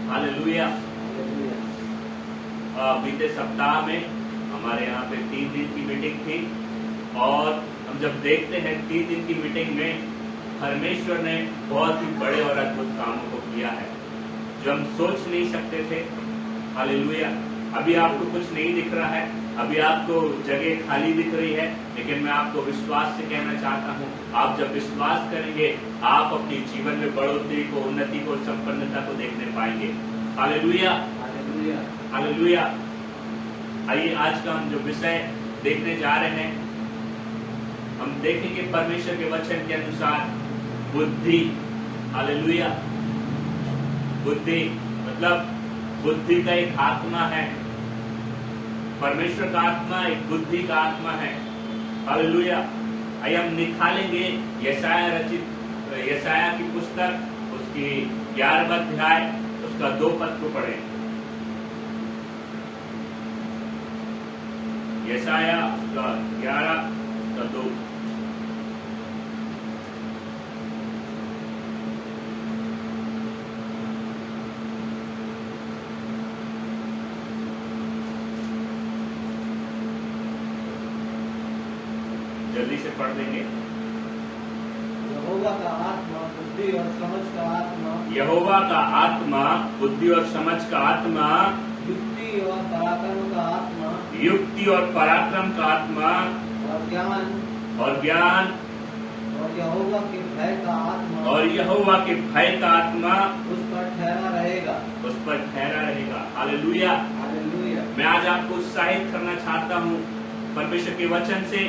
Hallelujah. बीते सप्ताह में हमारे यहाँ पे 3 दिन की मीटिंग थी और हम जब देखते हैं 3 दिन की मीटिंग में परमेश्वर ने बहुत ही बड़े और अद्भुत कामों को किया है जो हम सोच नहीं सकते थे। हालेलुया। अभी आपको कुछ नहीं दिख रहा है, अभी आपको जगह खाली दिख रही है, लेकिन मैं आपको विश्वास से कहना चाहता हूँ, आप जब विश्वास करेंगे आप अपने जीवन में बढ़ोतरी को, उन्नति को, संपन्नता को देखने पाएंगे। Hallelujah, hallelujah, hallelujah. आइए आज का हम जो विषय देखने जा रहे हैं, हम देखेंगे परमेश्वर के वचन के अनुसार बुद्धि। हालेलुया। बुद्धि मतलब बुद्धि का एक आत्मा है। परमेश्वर का आत्मा एक बुद्धि का आत्मा है। हालेलुया। आइए हम निकालेंगे यशाया की पुस्तक, उसकी 11वां अध्याय, उसका 2 पद को पढ़ें। यशाया उसका 11, उसका 2। जल्दी से पढ़ देंगे। यहोवा का आत्मा बुद्धि और समझ का आत्मा, यहोवा का आत्मा बुद्धि और समझ का आत्मा, युक्ति और पराक्रम का आत्मा, युक्ति और पराक्रम का आत्मा, और ज्ञान और ज्ञान, और यहोवा के भय का आत्मा, और यहोवा के भय का आत्मा उस पर ठहरा रहेगा, उस पर ठहरा रहेगा। हालेलुया। हालेलुया। मैं आज आपको उत्साहित करना चाहता हूँ परमेश्वर के वचन से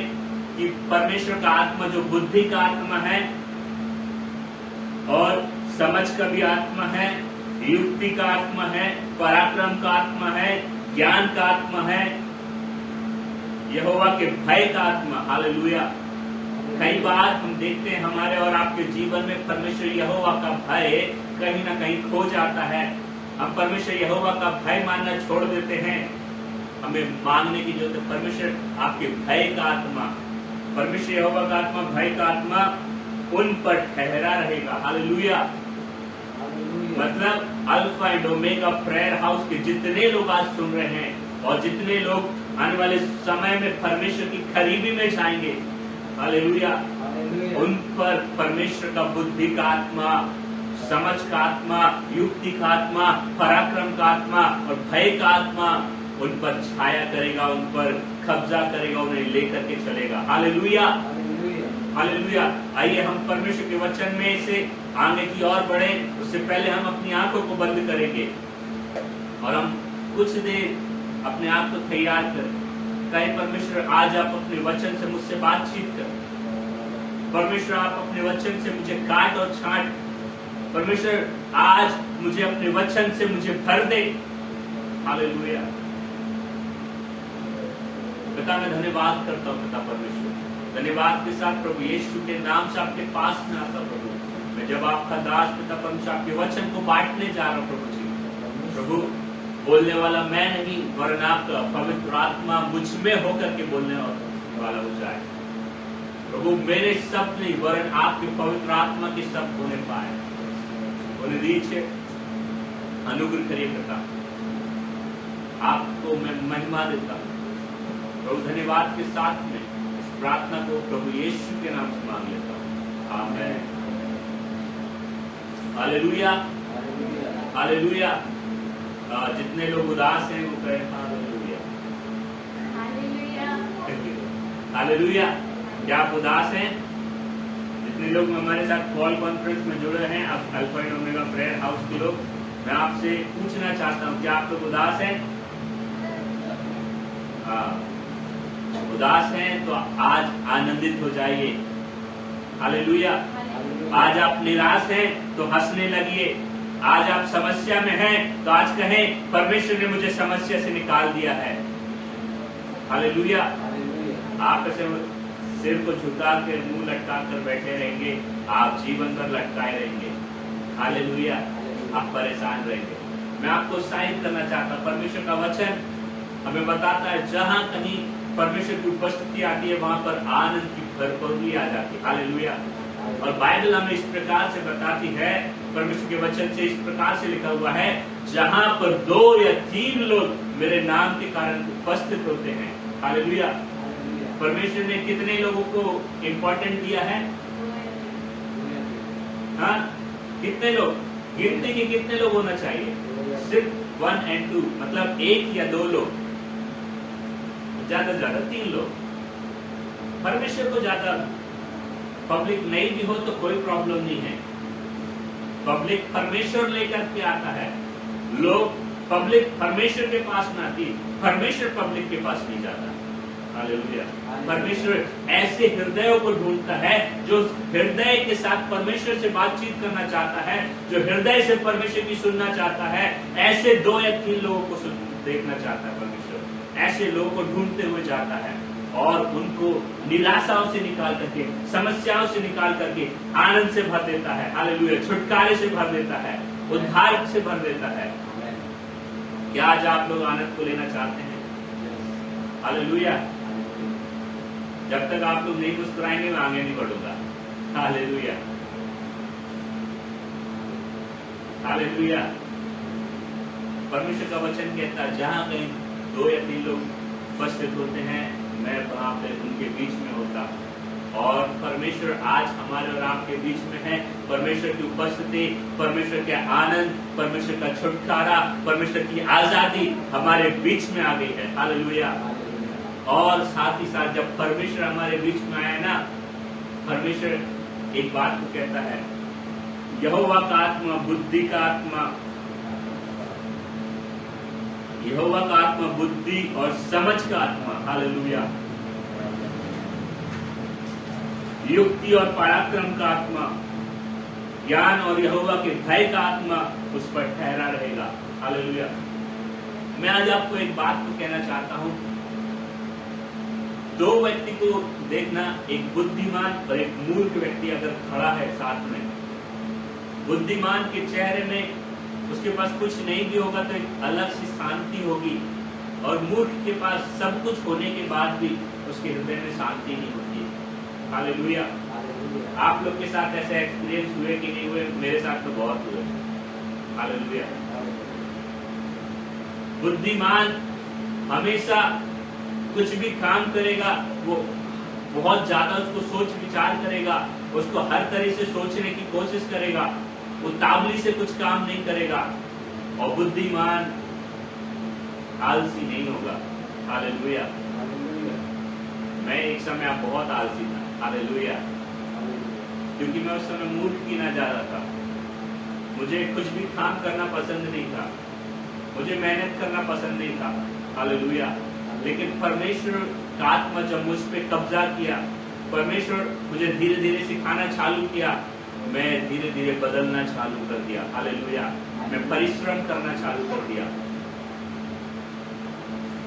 कि परमेश्वर का आत्मा जो बुद्धि का आत्मा है और समझ का भी आत्मा है, युक्ति का आत्मा है, पराक्रम का आत्मा है, ज्ञान का आत्मा है, यहोवा के भय का आत्मा। हालेलुया। कई बार हम देखते हैं हमारे और आपके जीवन में परमेश्वर यहोवा का भय कहीं ना कहीं खो जाता है। हम परमेश्वर यहोवा का भय मानना छोड़ देते हैं। हमें मांगने की जरूरत है, परमेश्वर आपके भय का आत्मा, परमेश्वर यहोवा का आत्मा, भय का आत्मा उन पर ठहरा रहेगा। हालेलुया। मतलब alpha and omega prayer house के जितने लोग आज सुन रहे हैं और जितने लोग आने वाले समय में परमेश्वर की करीबी में जाएंगे, हालेलुया, उन पर परमेश्वर का बुद्धि का आत्मा, समझ का आत्मा, युक्ति का आत्मा, पराक्रम का आत्मा और भय का आत्मा उन पर छाया करेगा, उन पर कब्जा करेगा, उन्हें लेकर के चलेगा। Hallelujah, hallelujah. आइए हम परमेश्वर के वचन में से आगे की ओर बढ़े, उससे पहले हम अपनी आंखों को बंद करेंगे और हम कुछ देर अपने आप को तैयार करें। कहे परमेश्वर आज आप अपने वचन से मुझसे बातचीत कर, परमेश्वर आप अपने वचन से मुझे काट और छांट, परमेश्वर आज मुझे अपने वचन से मुझे भर दे। हालेलुया। पिता मैं धन्यवाद करता हूँ, पिता परमेश्वर, धन्यवाद के साथ प्रभु यीशु के नाम से आपके पास में आता प्रभु। मैं जब आपका दास पिता परमेश्वर आपके वचन को बांटने जा रहा हूँ प्रभु जी, प्रभु बोलने वाला मैं नहीं वरन आपका पवित्र आत्मा मुझ में होकर के बोलने वाला हो जाए। प्रभु मेरे शब्द नहीं वरन आपके पवित्र आत्मा के शब्द होने पाए, उन्हें दीजिए, अनुग्रह करिए पिता। आपको मैं महिमा देता हूँ प्रभु। धन्यवाद के साथ में इस प्रार्थना को प्रभु यीशु के नाम से मांग लेता हूँ, आमीन। Hallelujah, hallelujah. जितने लोग उदास हैं वो कहें हालेलुया, हालेलुया। क्या आप उदास हैं? जितने लोग हमारे साथ कॉल कॉन्फ्रेंस में जुड़े हैं, आप alpha and omega prayer house के लोग, मैं आपसे पूछना चाहता हूँ क्या आप लोग उदास हैं? उदास हैं तो आज आनंदित हो जाइए। हालेलुया। आज आप निराश हैं तो हंसने लगिए। आज आप समस्या में हैं तो आज कहें परमेश्वर ने मुझे समस्या से निकाल दिया है। हालेलुया। आप ऐसे सिर को झुका के मुंह लटका कर बैठे रहेंगे, आप जीवन भर लटकाए रहेंगे। हालेलुया। आप परेशान रहेंगे। मैं आपको उत्साहित करना चाहता हूँ, परमेश्वर का वचन हमें बताता है जहां कहीं परमेश्वर की उपस्थिति आती है वहां पर आनंद की भरपूरी आ जाती है। हालेलुया। और बाइबल हमें इस प्रकार से बताती है, परमेश्वर के वचन से इस प्रकार से लिखा हुआ है, जहां पर 2 या 3 लोग मेरे नाम के कारण उपस्थित होते हैं। हालेलुया। परमेश्वर ने कितने लोगों को इंपॉर्टेंट दिया है? हाँ, कितने लोग? गिनती के कितने लोग होना चाहिए? सिर्फ 1 और 2, मतलब 1 या 2 लोग, ज्यादा से ज्यादा 3 लोग। परमेश्वर को ज्यादा पब्लिक नहीं भी हो तो कोई प्रॉब्लम नहीं है। पब्लिक परमेश्वर लेकर के आता है। लोग पब्लिक परमेश्वर के पास में आती, परमेश्वर पब्लिक के पास नहीं जाता। हालेलुया। परमेश्वर ऐसे हृदयों को ढूंढता है जो हृदय के साथ परमेश्वर से बातचीत करना चाहता है, जो हृदय से परमेश्वर की सुनना चाहता है। ऐसे 2 या 3 लोगों को देखना चाहता है परमेश्वर। ऐसे लोगों को ढूंढते हुए जाता है और उनको निराशाओं से निकाल करके, समस्याओं से निकाल करके आनंद से भर देता है। हालेलुया। छुटकारे से भर देता है, उद्धार से भर देता है। क्या आज आप लोग आनंद को लेना चाहते हैं? हालेलुया। जब तक आप लोग नहीं मुस्कुराएंगे मैं आगे नहीं बढ़ूंगा। Hallelujah, hallelujah. परमेश्वर का वचन कहता है, जहां कहीं 2 या 3 लोग उपस्थित होते हैं, मैं वहां पे उनके बीच में होता। और परमेश्वर आज हमारे और आपके बीच में है। परमेश्वर की उपस्थिति, परमेश्वर के आनंद, परमेश्वर का छुटकारा, परमेश्वर की आजादी हमारे बीच में आ गई है। हालेलुया। और साथ ही साथ जब परमेश्वर हमारे बीच में आया ना, परमेश्वर एक बात को कहता है, यहोवा का आत्मा, बुद्धि का आत्मा, यहोवा का आत्मा बुद्धि और समझ का आत्मा, हालेलुया, युक्ति और पराक्रम का आत्मा, ज्ञान और यहोवा के भय का आत्मा उस पर ठहरा रहेगा। हालेलुया। मैं आज आपको एक बात को कहना चाहता हूं। 2 व्यक्ति को देखना, एक बुद्धिमान और एक मूर्ख व्यक्ति अगर खड़ा है साथ में, बुद्धिमान के चेहरे में उसके पास कुछ नहीं भी होगा तो एक अलग सी शांति होगी, और मूर्ख के पास सब कुछ होने के बाद भी उसके हृदय में शांति नहीं होती। हालेलुया। आप लोग के साथ ऐसे एक्सपीरियंस हुए कि नहीं हुए? मेरे साथ तो बहुत हुए। हालेलुया। बुद्धिमान हमेशा कुछ भी काम करेगा, वो बहुत ज्यादा उसको सोच विचार करेगा, उसको हर तरह से सोचने की कोशिश करेगा, उतावली से कुछ काम नहीं करेगा। और बुद्धिमान आलसी नहीं होगा। हालेलुया। मैं एक समय बहुत आलसी था। हालेलुया। क्योंकि मैं उस समय मूर्ख गिना जा रहा था। मुझे कुछ भी काम करना पसंद नहीं था, मुझे मेहनत करना पसंद नहीं था। हालेलुया। लेकिन परमेश्वर का आत्मा जब मुझ पे कब्जा किया, परमेश्वर मुझे धीरे धीरे सिखाना चालू किया, मैं धीरे धीरे बदलना चालू कर दिया। हालेलुया। मैं परिश्रम करना चालू कर दिया।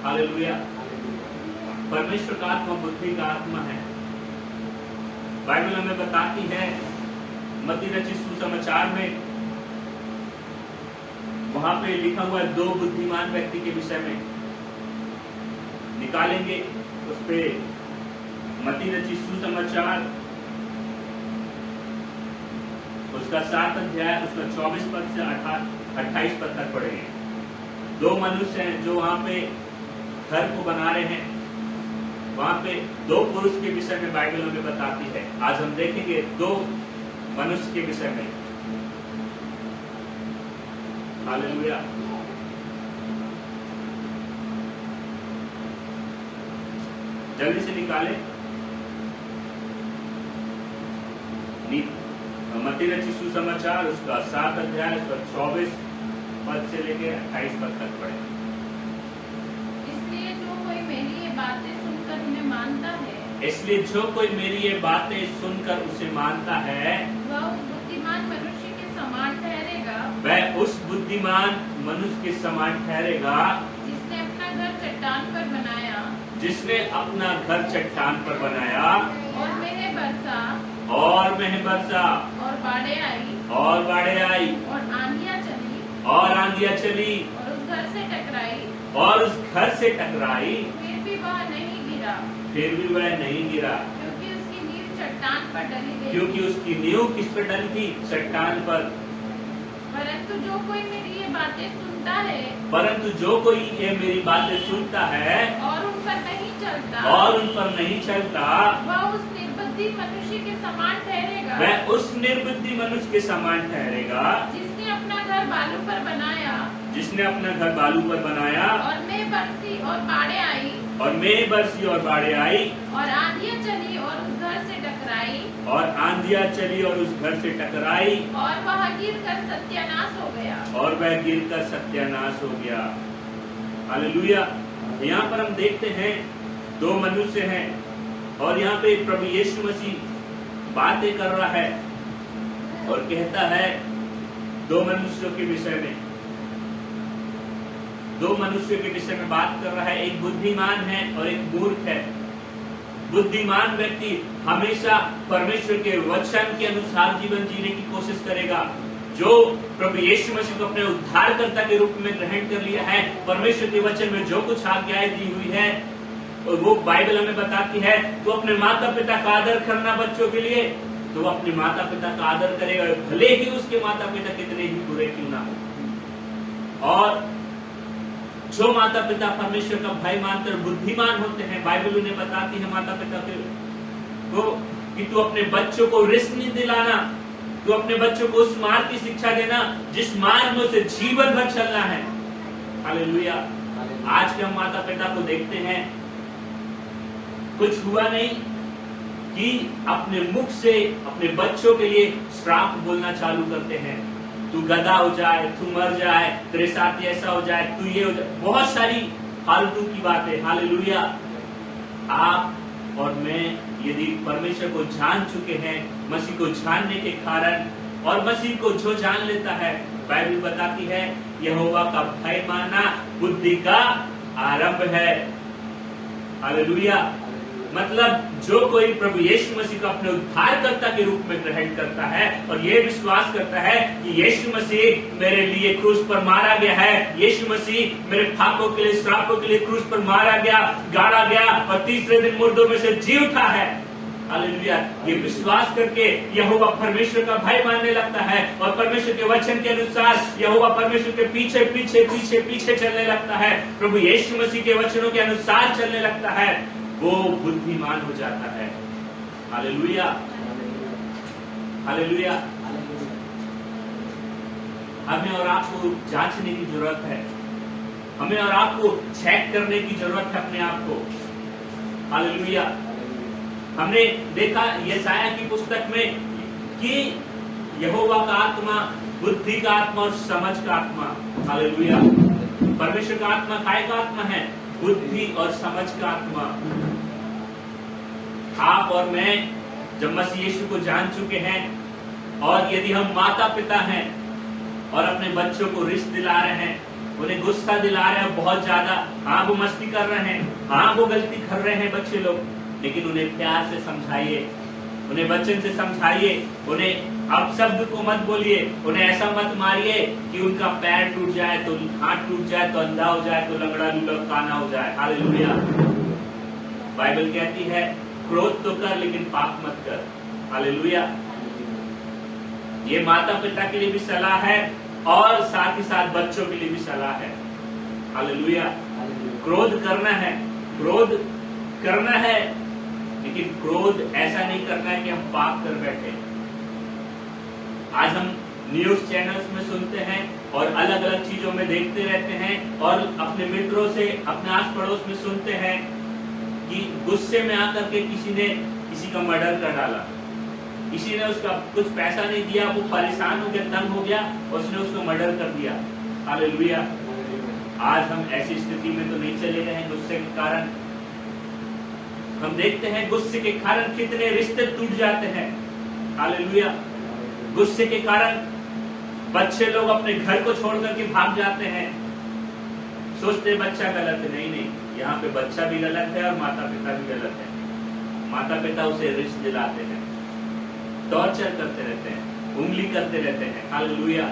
हालेलुया। परमेश्वर का आत्मा बुद्धि का आत्मा है। बाइबल हमें बताती है, मत्ती रचित सुसमाचार में वहां पे लिखा हुआ है 2 बुद्धिमान व्यक्ति के विषय में। निकालेंगे उस पे मत्ती रचित सुसमाचार उसका 7 अध्याय, उसका 24 पद से 28 पद तक पढ़ेंगे। 2 मनुष्य हैं जो वहां पे घर को बना रहे हैं। वहां पे 2 पुरुष के विषय में बाइबल हमें बताती है। आज हम देखेंगे 2 मनुष्य के विषय में। हालेलुया। जल्दी से निकाले। मत्ती रचित सुसमाचार उसका 7 अध्याय, उसका 24 पद से लेकर 28 पद तक पढ़े। इसलिए जो कोई मेरी ये बातें सुनकर उन्हें मानता है, इसलिए जो कोई मेरी ये बातें सुनकर उसे मानता है, वह उस बुद्धिमान मनुष्य के समान ठहरेगा, वह उस बुद्धिमान मनुष्य के समान ठहरेगा जिसने अपना घर चट्टान पर बनाया, जिसने अपना घर चट्टान पर बनाया, और मेघ बरसा, और मेघ बरसा, और बाढ़ें आई, और बाढ़ें आई, और आंधियां चली, और आंधियां चली, और उस घर से टकराई, और उस घर से टकराई, फिर भी वह नहीं गिरा, फिर भी वह नहीं गिरा, क्योंकि उसकी नींव चट्टान पर डली गई। क्योंकि उसकी नींव किस पर डली थी? चट्टान पर। परंतु जो कोई मेरी ये बातें सुनता है परंतु जो कोई ये मेरी बातें सुनता है और उन पर नहीं चलता और उन पर नहीं चलता, वह उस निर्बुद्धि मनुष्य के समान ठहरेगा वह उस निर्बुद्धि मनुष्य के समान ठहरेगा जिसने अपना घर बालू पर बनाया जिसने अपना घर बालू पर बनाया और मैं बरसी और बाढ़ें आई और मेघ बरसी और बाढ़ें आई और आंधियां चली और उस घर से टकराई और आंधियां चली और उस घर से टकराई और वह गिरकर सत्यानाश हो गया। और वह गिरकर सत्यानाश हो गया। हालेलुया। यहाँ पर हम देखते हैं दो मनुष्य हैं और यहाँ पे प्रभु यीशु मसीह बातें कर रहा है और कहता है दो मनुष्यों के विषय में बात कर रहा है। एक बुद्धिमान है और एक मूर्ख है। बुद्धिमान व्यक्ति हमेशा परमेश्वर के वचन के अनुसार जीवन जीने की कोशिश करेगा। जो प्रभु यीशु मसीह को अपने उद्धारकर्ता के रूप में ग्रहण कर लिया है, परमेश्वर के वचन में जो कुछ आज्ञाएं दी हुई है और वो बाइबल हमें बताती है, तो अपने माता पिता का आदर करना बच्चों के लिए, तो वो अपने माता पिता का आदर करेगा, भले ही उसके माता पिता कितने ही बुरे क्यों ना हो। और जो माता पिता परमेश्वर का भय मानकर बुद्धिमान होते हैं, बाइबल उन्हें बताती है माता पिता को कि तू अपने बच्चों को रिस्क नहीं दिलाना, तू अपने बच्चों को उस मार्ग की शिक्षा देना जिस मार्ग में उसे जीवन भर चलना है। हालेलुया। आज के हम माता पिता को देखते हैं, कुछ हुआ नहीं कि अपने मुख से अपने बच्चों के लिए श्राप बोलना चालू करते हैं। तू गधा हो जाए, तू मर जाए, तेरे साथ ऐसा हो जाए, तू ये हो जाए, बहुत सारी फालतू की बातें। हालेलुया। आप और मैं यदि परमेश्वर को जान चुके हैं, मसीह को जानने के कारण, और मसीह को जो जान लेता है, बाइबल बताती है यहोवा का भय मानना बुद्धि का आरंभ है। हालेलुया। मतलब जो कोई प्रभु यीशु मसीह को अपने उद्धारकर्ता के रूप में ग्रहण करता है और ये विश्वास करता है कि यीशु मसीह मेरे लिए क्रूस पर मारा गया है, यीशु मसीह मेरे पापों के लिए, श्रापों के लिए क्रूस पर मारा गया, गाड़ा गया और तीसरे दिन मुर्दों में से जी उठा है। हालेलुया। ये विश्वास करके यहोवा परमेश्वर का भय मानने लगता है और परमेश्वर के वचन के अनुसार यहोवा परमेश्वर के पीछे पीछे पीछे पीछे चलने लगता है, प्रभु यीशु मसीह के वचनों के अनुसार चलने लगता है, वो बुद्धिमान हो जाता है। हालेलुया। हालेलुया। हमें और आपको जांचने की जरूरत है, हमें और आपको चेक करने की जरूरत है अपने आप को। हालेलुया। हमने देखा यशाया की पुस्तक में कि यहोवा का आत्मा बुद्धि का आत्मा और समझ का आत्मा। हालेलुया। परमेश्वर का आत्मा काय का आत्मा है? बुद्धि और समझ का आत्मा। आप और मैं जब मसीह यीशु को जान चुके हैं और यदि हम माता पिता हैं और अपने बच्चों को रिश्त दिला रहे हैं, उन्हें गुस्सा दिला रहे हैं बहुत ज्यादा, हाँ वो मस्ती कर रहे हैं, हाँ वो गलती कर रहे हैं बच्चे लोग, लेकिन उन्हें प्यार से समझाइए, उन्हें वचन से समझाइए, उन्हें अब शब्द को मत बोलिए, उन्हें ऐसा मत मारिए कि उनका पैर टूट जाए, तो हाथ टूट जाए, तो अंधा हो जाए, तो लंगड़ा लूला काना हो जाए। हालेलुया। बाइबल कहती है क्रोध तो कर लेकिन पाप मत कर। हालेलुया। ये माता पिता के लिए भी सलाह है और साथ ही साथ बच्चों के लिए भी सलाह है। हालेलुया। क्रोध करना है, क्रोध करना है, लेकिन क्रोध ऐसा नहीं करना है कि हम पाप कर बैठे। आज हम न्यूज चैनल्स में सुनते हैं और अलग अलग चीजों में देखते रहते हैं और अपने मित्रों से, अपने आस पड़ोस में सुनते हैं कि गुस्से में आकर के किसी ने किसी का मर्डर कर डाला, किसी ने उसका कुछ पैसा नहीं दिया, वो परेशान हो गया, तंग हो गया, उसने उसको मर्डर कर दिया। हालेलुया। आज हम ऐसी स्थिति में तो नहीं चले गए हैं गुस्से के कारण। हम देखते हैं गुस्से के कारण कितने रिश्ते टूट जाते हैं। हालेलुया। गुस्से के कारण बच्चे लोग अपने घर को छोड़ करके भाग जाते हैं, सोचते बच्चा गलत है। नहीं, यहाँ पे बच्चा भी गलत है और माता पिता भी गलत है। माता पिता उसे रिश्त दिलाते हैं, टॉर्चर करते रहते हैं, उंगली करते रहते हैं। हालेलुया।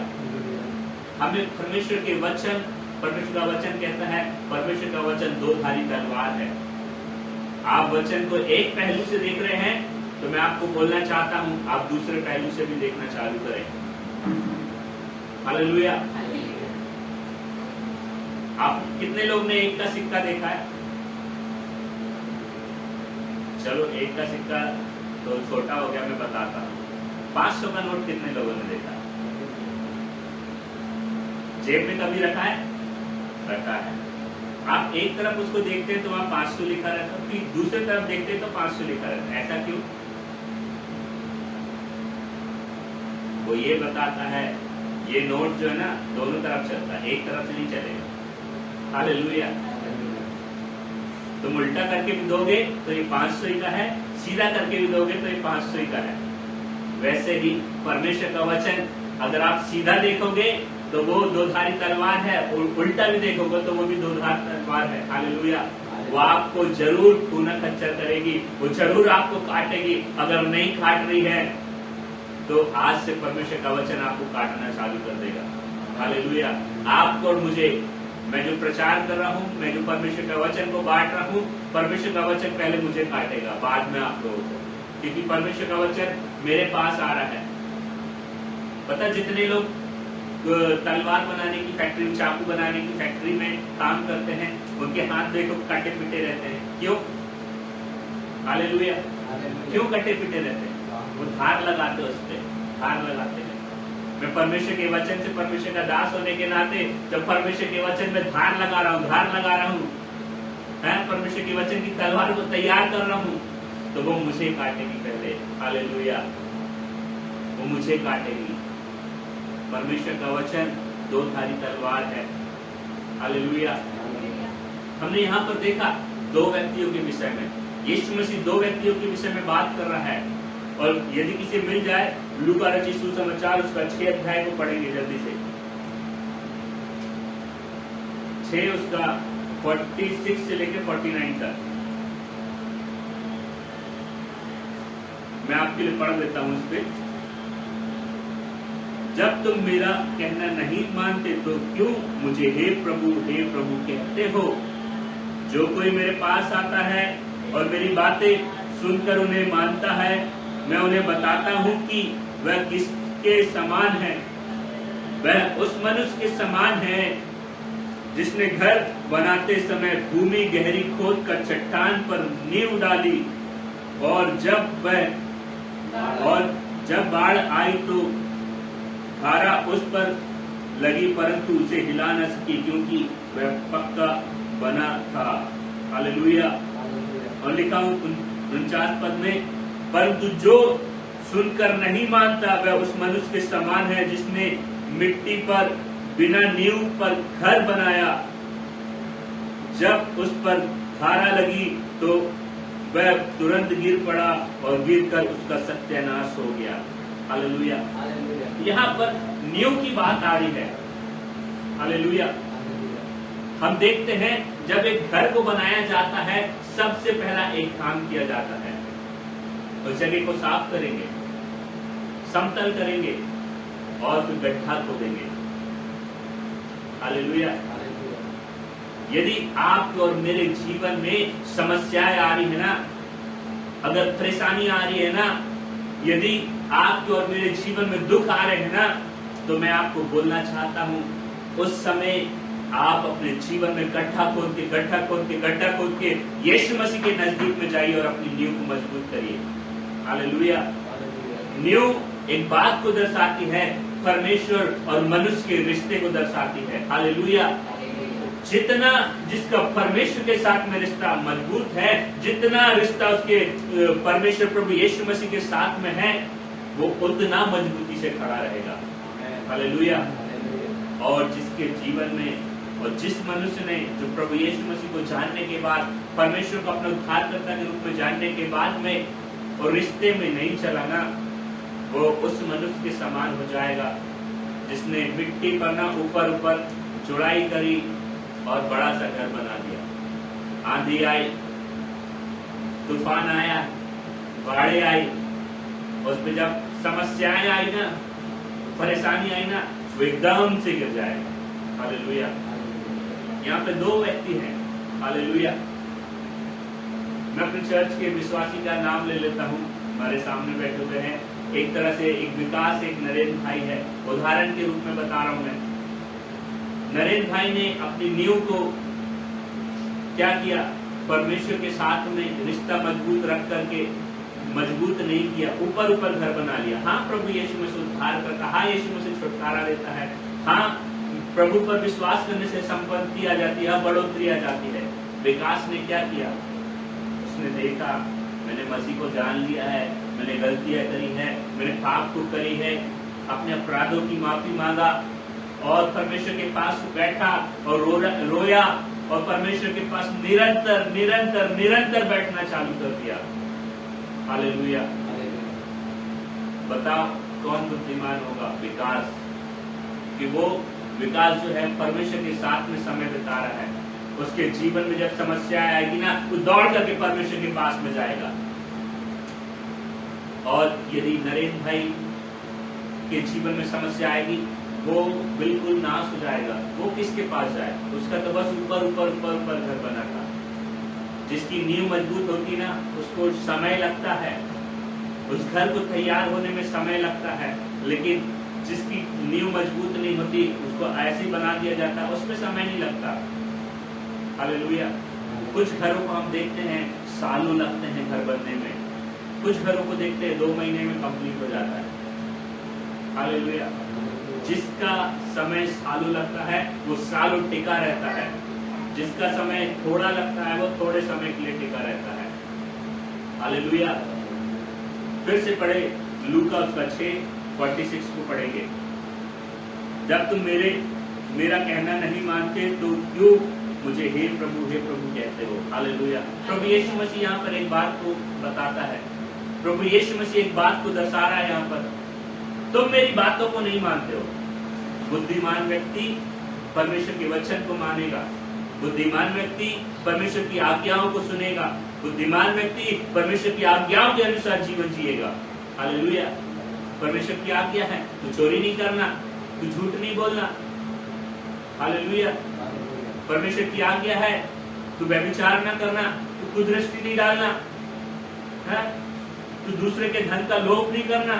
हमें परमेश्वर के वचन, परमेश्वर का वचन कहता है, परमेश्वर का वचन दो धारी तलवार है। आप वचन को एक पहलू से देख रहे हैं तो मैं आपको बोलना चाहता हूं आप दूसरे पहलू से भी देखना चालू करें। हालेलुया। आप कितने लोग ने एक का सिक्का देखा है? चलो एक का सिक्का तो छोटा हो गया, मैं बताता हूँ। 500 का नोट कितने लोगों ने देखा? जेब में कभी रखा है? रखा है। आप एक तरफ उसको देखते हैं तो वहां 500 लिखा रहता है, फिर दूसरी तरफ देखते हैं तो 500 लिखा रहता है। ऐसा क्यों? वो ये बताता है ये नोट जो है ना दोनों तरफ चलता है, एक तरफ से नहीं चलेगा। हालेलुया। तुम उल्टा करके भी दोगे तो ये 500 ही का है, सीधा करके भी दोगे तो ये 500 ही का है। वैसे ही परमेश्वर का वचन अगर आप सीधा देखोगे तो वो दोधारी तलवार है, और उल्टा भी देखोगे तो वो भी दोधारी तलवार है। हालेलुया। वो आपको जरूर खूना खच्चर करेगी, वो जरूर आपको काटेगी। अगर नहीं काट रही है तो आज से परमेश्वर का वचन आपको काटना चालू कर देगा। हालेलुया। आपको और मुझे, मैं जो प्रचार कर रहा हूँ, मैं जो परमेश्वर का वचन को बांट रहा हूँ, परमेश्वर का वचन पहले मुझे काटेगा, बाद में आप लोगों को, क्योंकि परमेश्वर का वचन मेरे पास आ रहा है। पता जितने लोग तलवार बनाने की फैक्ट्री, चाकू बनाने की फैक्ट्री में काम करते हैं, उनके हाथ देखो कटे पिटे रहते हैं। क्यों? हालेलुया। क्यों कटे पिटे रहते हैं? वो धार लगाते उस पे, धार लगाते हैं। मैं परमेश्वर के वचन से परमेश्वर का दास होने के नाते जब परमेश्वर के वचन में धार लगा रहा हूँ, धार लगा रहा हूँ, परमेश्वर के वचन की तलवार को तैयार कर रहा हूँ, तो वो मुझे काटेगी पहले। हालेलुया। वो मुझे काटेगी। परमेश्वर का वचन दो धारी तलवार है। हालेलुया। हमने यहाँ पर देखा दो व्यक्तियों के विषय में, यीशु मसीह दो व्यक्तियों के विषय में बात कर रहा है। और यदि किसी मिल जाए लूका रचित सुसमाचार उसका 6 अध्याय को पढ़ेंगे जल्दी से। 6 उसका 46 से लेकर 49 तक मैं आपके लिए पढ़ देता हूं। इस पे, जब तुम मेरा कहना नहीं मानते तो क्यों मुझे हे प्रभु कहते हो? जो कोई मेरे पास आता है और मेरी बातें सुनकर उन्हें मानता है, मैं उन्हें बताता हूँ कि वह किसके समान है। वह उस मनुष्य के समान है जिसने घर बनाते समय भूमि गहरी खोद कर चट्टान पर नींव डाली, और जब बाढ़ आई तो धारा उस पर लगी, परंतु उसे हिला न सकी क्योंकि वह पक्का बना था। हालेलुया। और लिखा हूं 49 पद में, परंतु जो सुनकर नहीं मानता वह उस मनुष्य के समान है जिसने मिट्टी पर बिना नींव पर घर बनाया। जब उस पर धारा लगी तो वह तुरंत गिर पड़ा और गिरकर उसका सत्यानाश हो गया। हालेलुया। यहाँ पर नींव की बात आ रही है। हालेलुया। हम देखते हैं जब एक घर को बनाया जाता है सबसे पहला एक काम किया जाता है, उस जगह को साफ करेंगे, समतल करेंगे और फिर गड्ढा खोदेंगे। हालेलुया। यदि आपके और मेरे जीवन में समस्याएं आ रही है ना, अगर परेशानी आ रही है ना, यदि आपके और मेरे जीवन में दुख आ रहे हैं ना, तो मैं आपको बोलना चाहता हूं, उस समय आप अपने जीवन में गड्ढा खोद के यीशु मसीह के नजदीक में जाइए और अपनी नींव को मजबूत करिए। हालेलुया। नींव एक बात को दर्शाती है, परमेश्वर और मनुष्य के रिश्ते को दर्शाती है। हालेलुया। जितना जिसका परमेश्वर के साथ में रिश्ता मजबूत है, जितना रिश्ता उसके परमेश्वर प्रभु यीशु मसीह के साथ में है, वो उतना मजबूती से खड़ा रहेगा। हालेलुया। और जिसके जीवन में और जिस मनुष्य ने जो प्रभु यीशु मसीह को जानने के बाद, परमेश्वर को अपने उद्धारकर्ता के रूप में जानने के बाद में और रिश्ते में नहीं चला ना, वो उस मनुष्य के समान हो जाएगा जिसने मिट्टी पर ना ऊपर जुड़ाई करी और बड़ा सा घर बना दिया। आंधी आई, तूफान आया, बाढ़ें आई, उस पर जब समस्याएं आई ना, परेशानी आई ना, वो एकदम से गिर जाएगा। हालेलुया। यहाँ पे दो व्यक्ति हैं। हालेलुया। मैं अपने चर्च के विश्वासी का नाम ले लेता हूँ, हमारे सामने बैठे हुए हैं। एक तरह से एक विकास, एक नरेंद्र भाई है। उदाहरण के रूप में बता रहा हूं मैं, नरेंद्र भाई ने अपनी नींव को क्या किया, परमेश्वर के साथ में रिश्ता मजबूत रख करके मजबूत नहीं किया, ऊपर ऊपर घर बना लिया। हाँ, प्रभु यीशु मसीह उद्धार करता, हाँ यीशु मसीह छुटकारा देता है, हाँ प्रभु पर विश्वास करने से संपत्ति आ जाती है, बढ़ोतरी आ जाती है। विकास ने क्या किया, उसने देखा मैंने मसीह को जान लिया है, मैंने गलतियां करी है, मैंने पाप को करी है, अपने अपराधों की माफी मांगा और परमेश्वर के पास बैठा और रोया और परमेश्वर के पास निरंतर निरंतर निरंतर बैठना चालू कर दिया। हालेलुया। बताओ कौन बुद्धिमान होगा? विकास। कि वो विकास जो है परमेश्वर के साथ में समय बिता रहा है, उसके जीवन में जब समस्या आएगी ना, वो दौड़ करके परमेश्वर के पास में जाएगा। और यदि नरेंद्र भाई के जीवन में समस्या आएगी, वो बिल्कुल नाश हो जाएगा। वो किसके पास जाए? उसका तो बस ऊपर ऊपर ऊपर ऊपर घर बना था। जिसकी नींव मजबूत होती ना, उसको समय लगता है, उस घर को तैयार होने में समय लगता है। लेकिन जिसकी नींव मजबूत नहीं होती, उसको ऐसे ही बना दिया जाता है, उसमें समय नहीं लगता। हालेलुया। कुछ घरों को हम देखते हैं सालों लगते हैं घर बनने में, कुछ घरों को देखते हैं 2 महीने में कंप्लीट हो जाता है। हालेलुया। जिसका समय सालों लगता है वो सालों टिका रहता है, जिसका समय थोड़ा लगता है वो थोड़े समय के लिए टिका रहता है। हालेलुया। फिर से पढ़े लूका उसका 6:46 को पढ़ेंगे। जब तुम मेरा कहना नहीं मानते तो क्यों मुझे हे प्रभु कहते हो? हालेलुया। प्रभु यीशु मसीह यहाँ पर एक बात को बताता है, प्रभु यीशु मसीह एक बात को दर्शा रहा है यहाँ पर, तुम मेरी बातों को नहीं मानते हो। बुद्धिमान व्यक्ति परमेश्वर के वचन को मानेगा, बुद्धिमान व्यक्ति परमेश्वर की आज्ञाओं को सुनेगा, बुद्धिमान व्यक्ति परमेश्वर की आज्ञाओं के अनुसार जीवन जिएगा। हालेलुया। परमेश्वर की आज्ञा है तू चोरी नहीं करना, तू झूठ नहीं बोलना। हालेलुया। परमेश्वर की आज्ञा है तू व्यभिचार न करना, तू कुदृष्टि नहीं डालना, है तू दूसरे के धन का लोभ नहीं करना।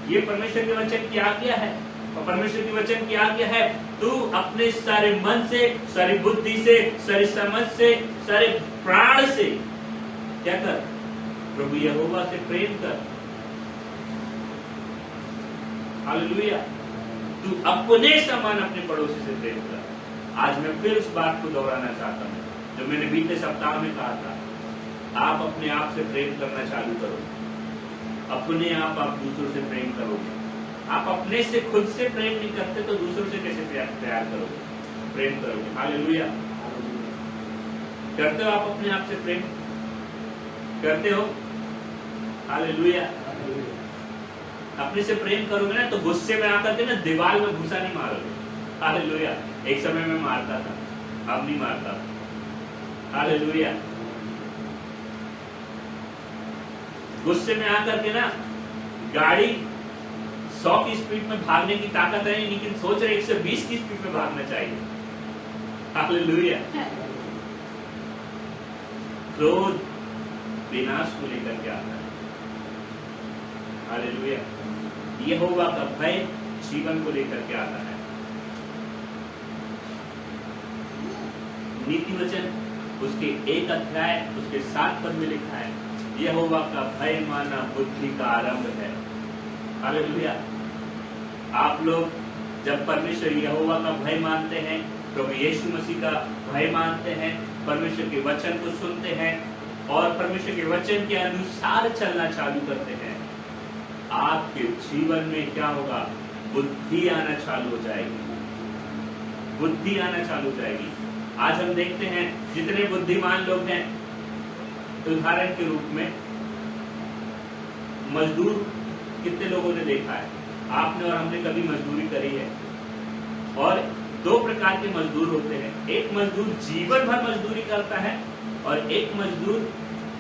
ये परमेश्वर के वचन की आज्ञा है। और परमेश्वर के वचन की आज्ञा है तू अपने सारे मन से, सारी बुद्धि से, सारी समझ से, सारे प्राण से क्या कर? प्रभु यहोवा से प्रेम कर। हालेलुया। तू अपने समान अपने पड़ोसी से प्रेम कर। आज मैं फिर उस बात को दोहराना चाहता हूँ जो मैंने बीते सप्ताह में कहा था। आप अपने आप से प्रेम करना चालू करो, अपने आप दूसरों से प्रेम करोगे। आप अपने से खुद से प्रेम नहीं करते तो दूसरों से कैसे प्यार करोगे, प्रेम करोगे? हालेलुया। करते हो आप अपने आप से प्रेम? करते हो? हालेलुया। अपने से प्रेम करोगे ना तो गुस्से में आकर के ना दीवार में घुसा नहीं मारोगे। हालेलुया। एक समय में मारता था, अब नहीं मारता। हालेलुया। गुस्से में आकर के ना गाड़ी 100 की स्पीड में भागने की ताकत है, लेकिन सोच रहे 120 की स्पीड में भागना चाहिए। हालेलुया। क्रोध विनाश को लेकर के आता है। हालेलुया। यहोवा का भय जीवन को लेकर के आता है। नीति वचन उसके 1 अध्याय उसके 7 पद में लिखा है, यहोवा का भय माना बुद्धि का आरंभ है। हालेलुया। आप लोग जब परमेश्वर यहोवा का भय मानते हैं, प्रभु यीशु मसीह का भय मानते हैं, परमेश्वर के वचन को सुनते हैं और परमेश्वर के वचन के अनुसार चलना चालू करते हैं, आपके जीवन में क्या होगा? बुद्धि आना चालू हो जाएगी। बुद्धि आना चालू हो जाएगी। आज हम देखते हैं जितने बुद्धिमान लोग हैं, उदाहरण के रूप में मजदूर कितने लोगों ने देखा है? आपने और हमने कभी मजदूरी करी है। और 2 प्रकार के मजदूर होते हैं। एक मजदूर जीवन भर मजदूरी करता है और एक मजदूर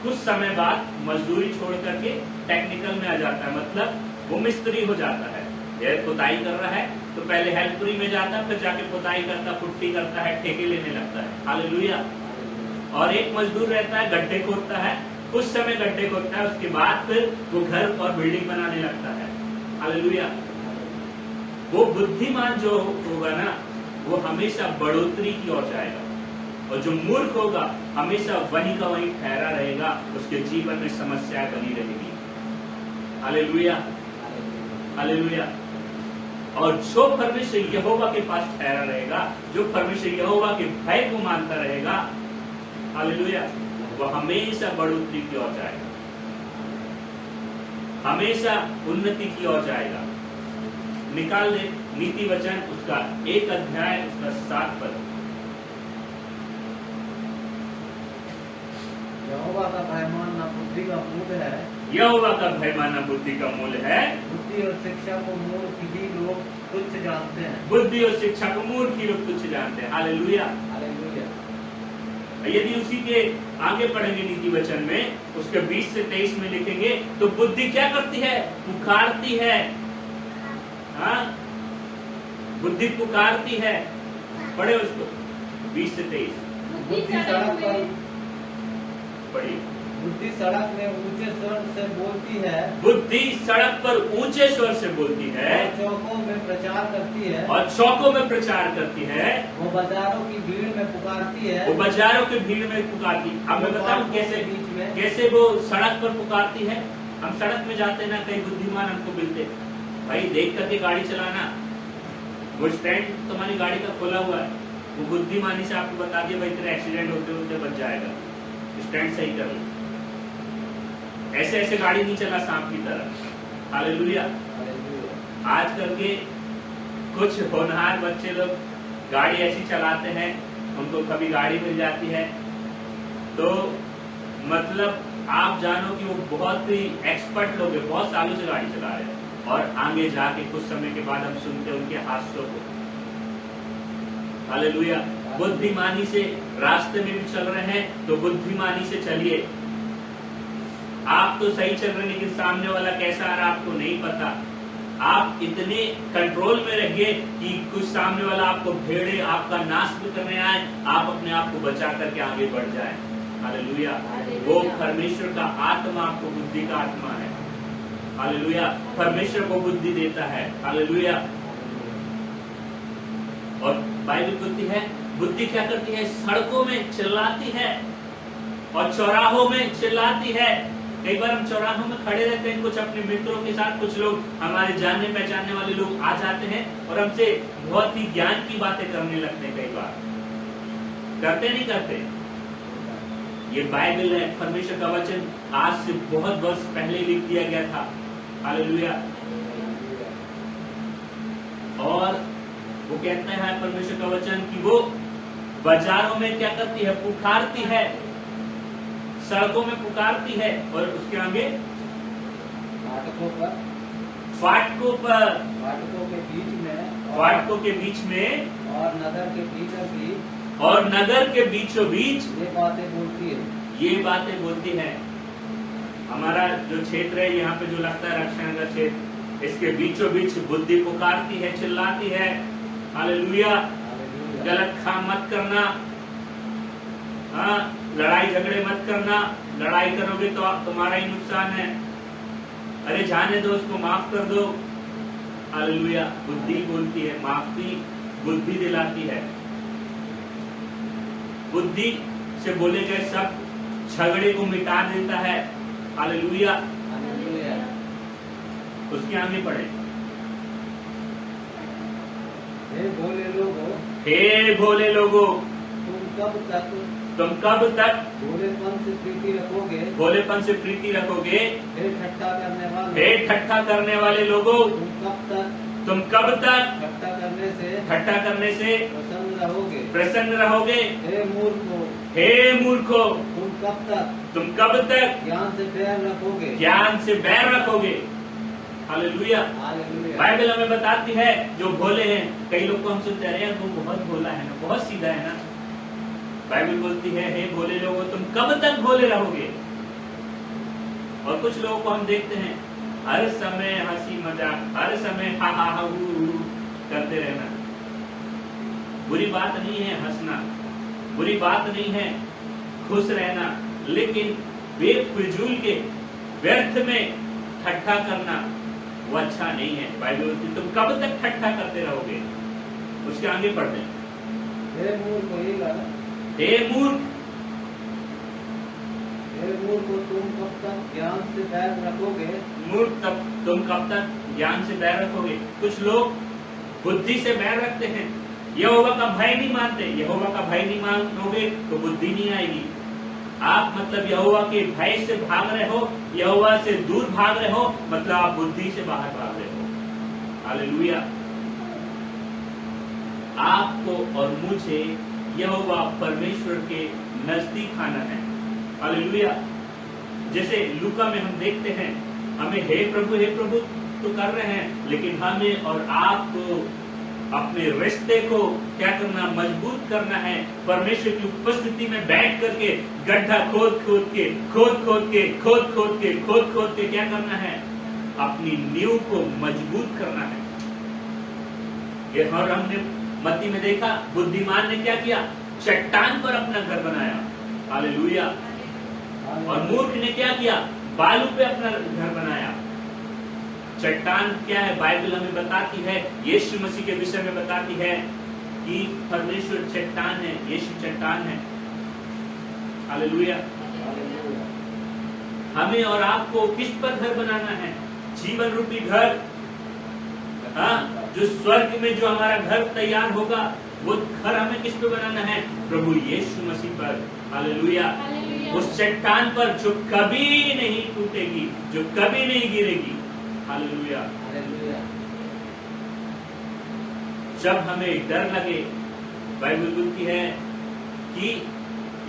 कुछ समय बाद मजदूरी छोड़ करके टेक्निकल में आ जाता है, मतलब वो मिस्त्री हो जाता है। यह पुताई कर रहा है तो पहले हेल्परी में जाता है, फिर जाके पुताई करता, पुट्टी करता है, ठेके लेने लगता है। हालेलुया। और एक मजदूर रहता है, गड्ढे खोदता है कुछ समय गड्ढे खोदता है, उसके बाद फिर वो घर और बिल्डिंग बनाने लगता है। हालेलुया। वो बुद्धिमान जो होगा ना, वो हमेशा बढ़ोतरी की ओर जाएगा, और जो मूर्ख होगा हमेशा वहीं का वहीं ठहरा रहेगा, उसके जीवन में समस्याएं बनी रहेगी। Hallelujah, hallelujah. और जो परमेश्वर यहोवा के पास ठहरा रहेगा, जो परमेश्वर यहोवा के भय को मानता रहेगा, हालेलुया, वो हमेशा बढ़ोतरी की ओर जाएगा, हमेशा उन्नति की ओर जाएगा। निकाल दे नीति वचन उसका 1 अध्याय उसका 7 पद। यहोवा का भय मानना बुद्धि का मूल है। यहोवा का भय मानना बुद्धि का मूल है। बुद्धि और शिक्षा को मूर्ख ही लोग तुच्छ जानते हैं। बुद्धि और शिक्षा को मूर्ख ही लोग तुच्छ जानते हैं। हालेलुया। हालेलुया। यदि उसी के आगे पढ़ेंगे नीति वचन में, उसके 20 से 23 में लिखेंगे, तो बुद्धि क्या करती है? पुकारती है। हाँ, बुद्धि पुकारती है। पढ़े उसको 20 से 23। बुद्धि सड़क पर पढ़िए। बुद्धि सड़क में ऊंचे स्वर से बोलती है। बुद्धि सड़क पर ऊंचे स्वर से बोलती है, और चौकों में प्रचार करती है। और चौकों में प्रचार करती है। वो बाजारों की भीड़ में पुकारती है। वो बाजारों की भीड़ में पुकारती। अब मैं बताऊं कैसे बीच में कैसे वो सड़क पर पुकारती है। हम सड़क में जाते ना, कई बुद्धिमान हमको मिलते, भाई देख करके गाड़ी चलाना, वो स्टैंड तुम्हारी गाड़ी का खोला हुआ है, वो बुद्धिमानी से आपको बता दिया भाई तेरा एक्सीडेंट होते होते बच जाएगा, स्टैंड सही कर लो। ऐसे ऐसे गाड़ी नहीं चला सांप की तरह। हालेलुया। आज कल के कुछ होनहार बच्चे लोग गाड़ी ऐसी चलाते हैं, उनको कभी गाड़ी मिल जाती है तो मतलब आप जानो कि वो बहुत ही एक्सपर्ट लोग हैं, बहुत सालों से गाड़ी चला रहे हैं, और आगे जाके कुछ समय के बाद हम सुनते हैं उनके हादसों को। हालेलुया। बुद्धिमानी से रास्ते में भी चल रहे हैं तो बुद्धिमानी से चलिए। आप तो सही चल रहे हैं, लेकिन सामने वाला कैसा आ रहा आपको नहीं पता। आप इतने कंट्रोल में रहिए कि कुछ सामने वाला आपको भेड़े आपका नाश भी करने आए, आप अपने आप को बचा करके आगे बढ़ जाए। हालेलुया। वो परमेश्वर का आत्मा आपको बुद्धि का आत्मा है। हालेलुया। परमेश्वर को बुद्धि देता है। हालेलुया। और बाइबल कहती है बुद्धि क्या करती है? सड़कों में चिल्लाती है और चौराहों में चिल्लाती है। कई बार हम चौराहों में खड़े रहते हैं, कुछ अपने मित्रों के साथ, कुछ लोग हमारे जानने पहचानने वाले लोग आ जाते हैं और हमसे बहुत ही ज्ञान की बातें करने लगते हैं। कई बार करते नहीं करते? ये बाइबल है, परमेश्वर का वचन आज से बहुत वर्ष पहले लिख दिया गया था। हालेलुया। और वो कहता है परमेश्वर का वचन कि वो बाजारों में क्या करती है? पुकारती है, सड़कों में पुकारती है, और उसके आगे फाटकों पर, फाटकों पर, फाटकों के बीच में, फाटकों के बीच में, और नगर के भीतर भी, और नगर के बीचों बीच ये बातें बोलती है। ये बातें बोलती है। हमारा जो क्षेत्र है यहाँ पे जो लगता है रक्षानगर क्षेत्र, इसके बीचों बीच बुद्धि पुकारती है, चिल्लाती है। हालेलुया। गलत काम मत करना, हाँ, लड़ाई झगड़े मत करना, लड़ाई करोगे तो तुम्हारा ही नुकसान है। अरे जाने दो, उसको माफ कर दो। हालेलुया। बुद्धि बोलती है, माफी बुद्धि दिलाती है। बुद्धि से बोले गए सब झगड़े को मिटा देता है। हालेलुया। उसके आगे पढ़े। हे भोले लोगों, हे भोले लोगों, तुम कब तक भोलेपन से प्रीति रखोगे? भोलेपन से प्रीति रखोगे? हे ठट्ठा करने वाले, हे ठट्ठा करने वाले लोगों, तुम कब तक ठट्ठा करने से प्रसन्न रहोगे? हे मूर्खों, हे मूर्खों, तुम कब तक ज्ञान से बैर रखोगे? ज्ञान से बैर रखोगे? हालेलुया। हालेलुया। बाइबल हमें बताती है जो भोले हैं, कई लोग को हम सुनते हैं वो बहुत भोला है ना, बहुत सीधा है ना। बाइबल बोलती है हे भोले लोगों, तुम कब तक भोले रहोगे? और कुछ लोगों को हम देखते हैं हर समय हंसी मजाक, हर समय हा हा हा हू हू करते रहना। बुरी बात नहीं है हंसना, बुरी बात नहीं है खुश रहना, लेकिन बेफिजूल के व्यर्थ में ठट्ठा करना वो अच्छा नहीं है। बाइबल बोलती तुम कब तक ठट्ठा करते रहोगे। उसके आगे पढ़ते हैं, हे मूर्ख होइएगा, हे मूर्ख हे मूर्ख तुम कब तक ज्ञान से बैर रखोगे। मूर्ख तब तुम कब तक ज्ञान से बैर रखोगे। कुछ लोग बुद्धि से बैर रखते हैं, यहोवा का भय नहीं मानते। यहोवा का भय नहीं मानोगे तो बुद्धि नहीं आएगी। आप मतलब यहोवा के भय से भाग रहे हो, यहोवा से दूर भाग रहे हो, मतलब आप बुद्धि से बाहर भाग रहे हो। हालेलुया। आपको और मुझे यहोवा परमेश्वर के नजदीक आना है। हालेलुया। जैसे लूका में हम देखते हैं, हमें हे प्रभु तो कर रहे हैं, लेकिन हमें और आपको अपने रिश्ते को क्या करना, मजबूत करना है। परमेश्वर की उपस्थिति में बैठ करके गड्ढा खोद खोद के क्या करना है, अपनी नींव को मजबूत करना है। ये और हमने मत्ती में देखा, बुद्धिमान ने क्या किया, चट्टान पर अपना घर बनाया। हालेलुया। और मूर्ख ने क्या किया, बालू पे अपना घर बनाया। चट्टान क्या है, बाइबल हमें बताती है, यीशु मसीह के विषय में बताती है कि परमेश्वर चट्टान है, यीशु चट्टान है। हालेलुया। हमें और आपको किस पर घर बनाना है, जीवन रूपी घर। हाँ, जो स्वर्ग में जो हमारा घर तैयार होगा, वो घर हमें किस पे बनाना है, प्रभु यीशु मसीह पर। हालेलुया। उस चट्टान पर जो कभी नहीं टूटेगी, जो कभी नहीं गिरेगी। हालेलुया। जब हमें डर लगे, बाइबल बोलती है कि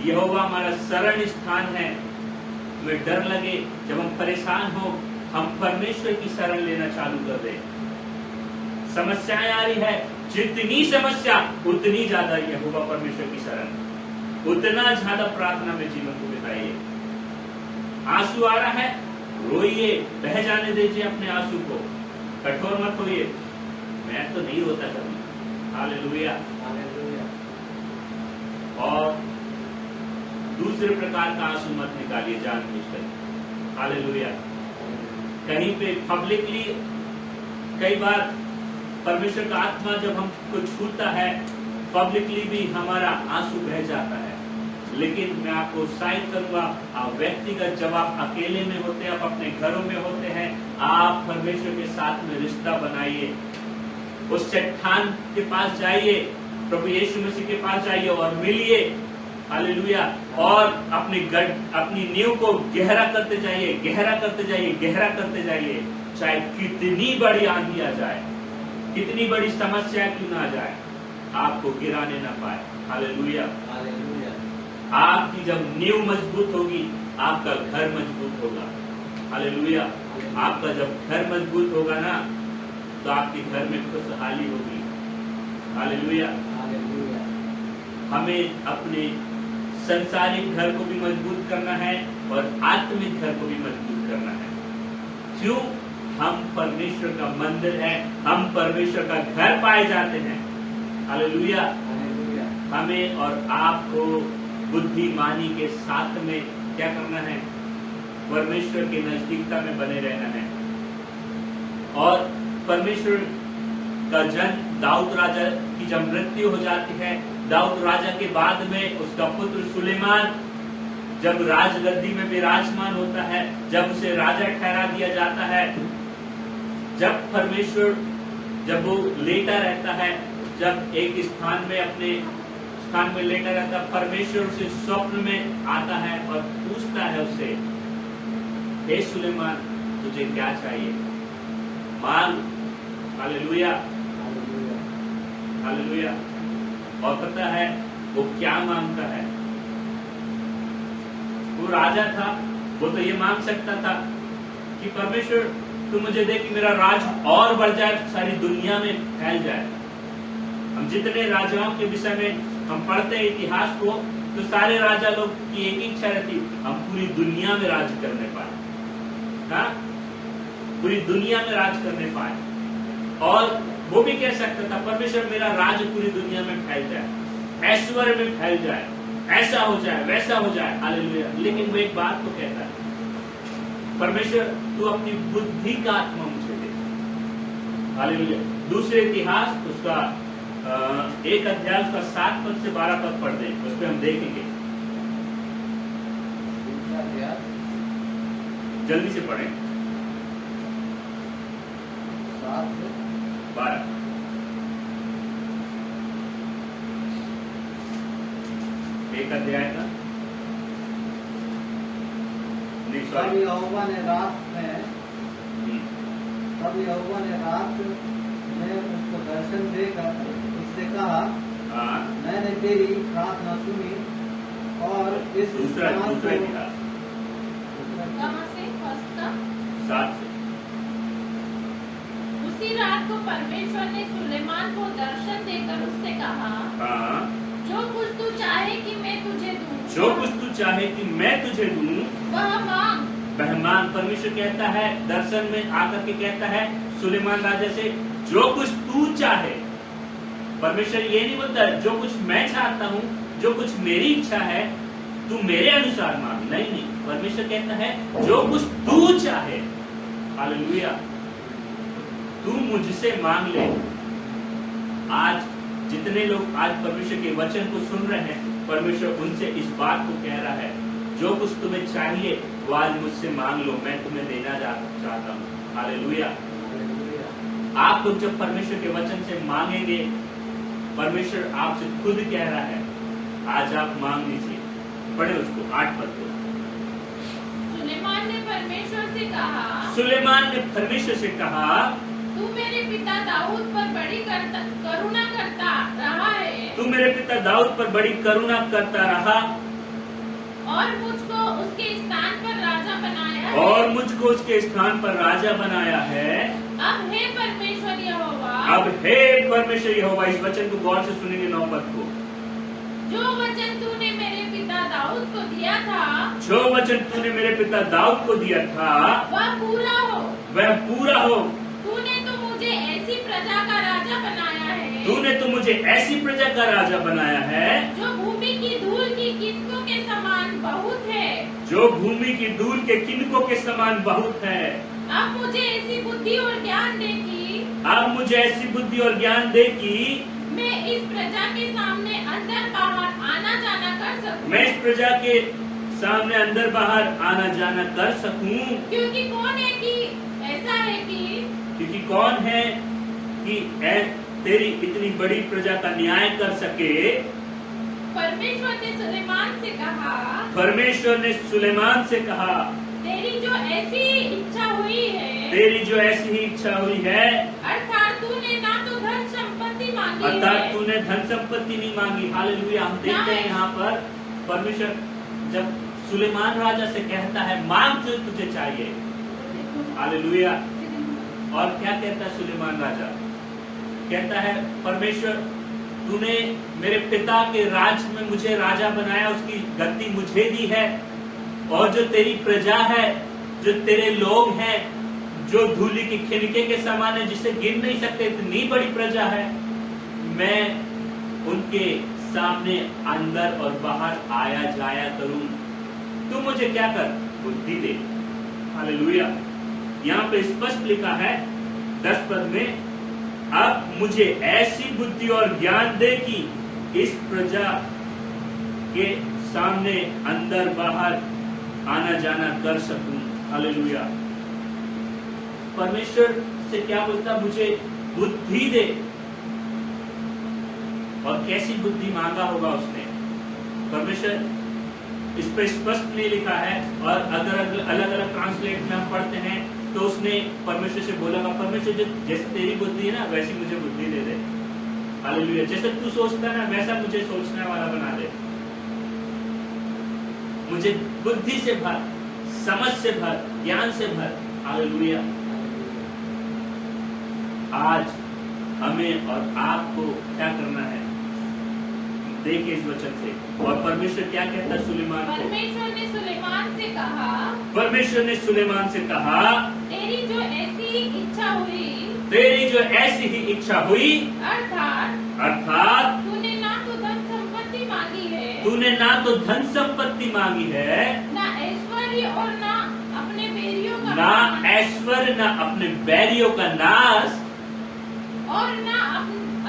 यहोवा हमारा शरण स्थान है। हमें डर लगे, जब हम परेशान हो, हम परमेश्वर की शरण लेना चालू कर दें। समस्याएं आ रही है, जितनी समस्या उतनी ज्यादा यहोवा परमेश्वर की शरण, उतना ज्यादा प्रार्थना में जीवन को बिताइए। आंसू आ रहा है, रोइए, बह जाने दीजिए अपने आंसू को, कठोर मत होइए। मैं तो नहीं रोता कभी। हालेलुया। और दूसरे प्रकार का आंसू मत निकालिए जानबूझकर। हालेलुया। कहीं पे पब्लिकली, कई बार परमेश्वर का आत्मा जब हमको छूता है, पब्लिकली भी हमारा आंसू बह जाता है। लेकिन मैं आपको उत्साहित करूंगा, आप व्यक्तिगत जब आप अकेले में होते हैं, आप अपने घरों में होते हैं, आप परमेश्वर के साथ में रिश्ता बनाइए। उस चट्टान के पास जाइए, प्रभु यीशु मसीह के पास जाइए और मिलिए। हालेलुया। और अपनी नींव को गहरा करते जाइए, गहरा करते जाइए, गहरा करते जाइए। चाहे कितनी बड़ी आंधी आ जाए, कितनी बड़ी समस्या क्यों ना आ जाए, आपको गिराने ना पाए। हालेलुया। आपकी जब नींव मजबूत होगी, आपका घर मजबूत होगा। हालेलुया। आपका जब घर मजबूत होगा ना, तो आपके घर में खुशहाली होगी। हालेलुया। हमें अपने संसारिक घर को भी मजबूत करना है और आत्मिक घर को भी मजबूत करना है। क्यों? हम परमेश्वर का मंदिर है, हम परमेश्वर का घर पाए जाते हैं। हालेलुया। हमें और आपको बुद्धिमानी के साथ में क्या करना है, परमेश्वर की नजदीकता में बने रहना है। और परमेश्वर का जन्म, दाऊद राजा की जब मृत्यु हो जाती है, दाऊद राजा के बाद में उसका पुत्र सुलेमान जब राजगद्दी में विराजमान होता है, जब उसे राजा ठहरा दिया जाता है, जब परमेश्वर, जब वो लेटा रहता है, जब एक स्थान में अपने स्थान में लेटा रहता, परमेश्वर उसे स्वप्न में आता है और पूछता है उससे, हे सुलेमान तुझे क्या चाहिए, मांग। हालेलुया। हालेलुया। और पता है वो क्या मांगता है? वो राजा था, वो तो ये मांग सकता था कि परमेश्वर तू मुझे दे कि मेरा राज और बढ़ जाए, सारी दुनिया में फैल जाए। हम जितने राजाओं के विषय में हम पढ़ते हैं इतिहास को, तो सारे राजा लोग की एक ही इच्छा रहती, हम पूरी दुनिया में राज करने पाए। हाँ, पूरी दुनिया में राज करने पाए। और वो भी कह सकता था, परमेश्वर मेरा राज पूरी दुनिया में फैल जाए, ऐश्वर्य में फैल जाए, ऐसा हो जाए, वैसा हो जाए। हालेलुया। लेकिन वो एक बात को कहता है, परमेश्वर तू अपनी बुद्धि का आत्मा मुझे दे। हालेलुया। दूसरे इतिहास उसका 1 अध्याय उसका 7 पद से 12 पद पढ़ दें, उस पर हम देखेंगे। जल्दी से पढ़ें। 7 से 12 1 अध्याय का तब यहोवा ने रात में उसको दर्शन देकर उससे कहा, मैंने तेरी प्रार्थना सुनी और इस दूसरा स्थान को इतिहास कहाँ से? फर्स्ट का 7 से। उसी रात को परमेश्वर ने सुलेमान को दर्शन देकर उससे कहा, हाँ, जो कुछ तू चाहे कि मैं तुझे दूं, जो कुछ तू चाहे कि मैं तुझे दूं वह मांग। वह मांग। परमेश्वर कहता है, दर्शन में आकर के कहता है सुलेमान राजा से, जो कुछ तू चाहे। परमेश्वर ये नहीं बोलता जो कुछ मैं चाहता हूँ, जो कुछ मेरी इच्छा है तू मेरे अनुसार मांग। नहीं नहीं, परमेश्वर कहता है जो कुछ तू चाहे। हालेलुया। तू मुझसे मांग ले। आज जितने लोग आज परमेश्वर के वचन को सुन रहे हैं, परमेश्वर उनसे इस बात को कह रहा है, जो कुछ तुम्हें चाहिए वो आज मुझसे मांग लो, मैं तुम्हें देना चाहता हूँ। हालेलुया। आप लोग जब परमेश्वर के वचन से मांगेंगे, परमेश्वर आपसे खुद कह रहा है आज आप मांग लीजिए। पढ़े उसको 8 पद को। सुलेमान ने परमेश्वर से कहा, सुलेमान ने परमेश्वर से कहा, तू मेरे पिता दाऊद पर बड़ी करुणा करता रहा है, तू मेरे पिता दाऊद पर बड़ी करुणा करता रहा और मुझको उसके स्थान पर राजा बनाया है। और मुझको उसके स्थान पर राजा बनाया है। अब हे परमेश्वर यहोवा, अब हे परमेश्वर यहोवा, इस वचन को गौर से सुनेंगे 9 पद को। जो वचन तूने मेरे पिता दाऊद को दिया था, जो वचन तूने मेरे पिता दाऊद को दिया था वह पूरा हो। वह पूरा हो। तूने तो मुझे ऐसी प्रजा का राजा बनाया है, तूने तो मुझे ऐसी प्रजा का राजा बनाया है जो भूमि की धूल की किनकों के समान बहुत है। जो भूमि की धूल के किनकों के समान बहुत है। अब मुझे ऐसी बुद्धि और ज्ञान दे कि अब मुझे ऐसी बुद्धि और ज्ञान दे कि मैं इस प्रजा के सामने अंदर बाहर आना जाना कर सकूं। मैं इस प्रजा के सामने अंदर बाहर आना जाना कर सकूं। क्योंकि कौन है कि ऐसा है कि क्योंकि कौन है कि तेरी इतनी बड़ी प्रजा का न्याय कर सके। परमेश्वर ने सुलेमान से कहा, परमेश्वर ने सुलेमान से कहा, तेरी जो ऐसी इच्छा हुई है, तेरी जो ऐसी ही इच्छा हुई है, अर्थात तूने ना तो धन संपत्ति मांगी अर्थात है, तूने धन संपत्ति नहीं मांगी। हालेलुया। हम देखते हैं यहाँ पर परमेश्वर जब सुलेमान राजा से कहता है मांग जो तुझे चाहिए। हालेलुया। और क्या कहता है सुलेमान राजा? कहता है परमेश्वर तूने मेरे पिता के राज में मुझे राजा बनाया, उसकी गद्दी मुझे दी है, और जो तेरी प्रजा है, जो तेरे लोग हैं, जो धूली की खिनके के समान है, जिसे गिन नहीं सकते, इतनी बड़ी प्रजा है, मैं उनके सामने अंदर और बाहर आया जाया करूं। तू मुझे क्या कर? बुद्धि दे। हालेलुया। यहाँ पे स्पष्ट लिखा है 10 पद में, अब मुझे ऐसी बुद्धि और ज्ञान दे कि इस प्रजा के सामने अंदर बाहर आना जाना कर सकूं। हालेलुया। परमेश्वर से क्या बोलता? मुझे बुद्धि दे। और कैसी बुद्धि मांगा होगा उसने? परमेश्वर इस पर स्पष्ट नहीं लिखा है, और अगर अलग अलग ट्रांसलेट में हम पढ़ते हैं तो उसने परमेश्वर से बोला, परमेश्वर जैसे तेरी बुद्धि है ना वैसी मुझे बुद्धि दे दे। हालेलुया। जैसे तू सोचता है ना वैसा मुझे सोचने वाला बना दे। मुझे बुद्धि से भर, समझ से भर, ज्ञान से भर। हालेलुया। आज हमें और आपको क्या करना है? देखिए इस वचन से। और परमेश्वर क्या कहता है सुलेमान को? परमेश्वर ने सुलेमान से कहा, परमेश्वर ने सुलेमान से कहा, तेरी जो ऐसी इच्छा हुई, तेरी जो ऐसी ही इच्छा हुई, अर्थात अर्थात तूने ना तो धन संपत्ति मांगी है, तूने ना तो धन संपत्ति मांगी है, ना ऐश्वर्य और ना अपने बैरियों का ना नाश, ऐश्वर्य, ना अपने बैरियों का नाश, और ना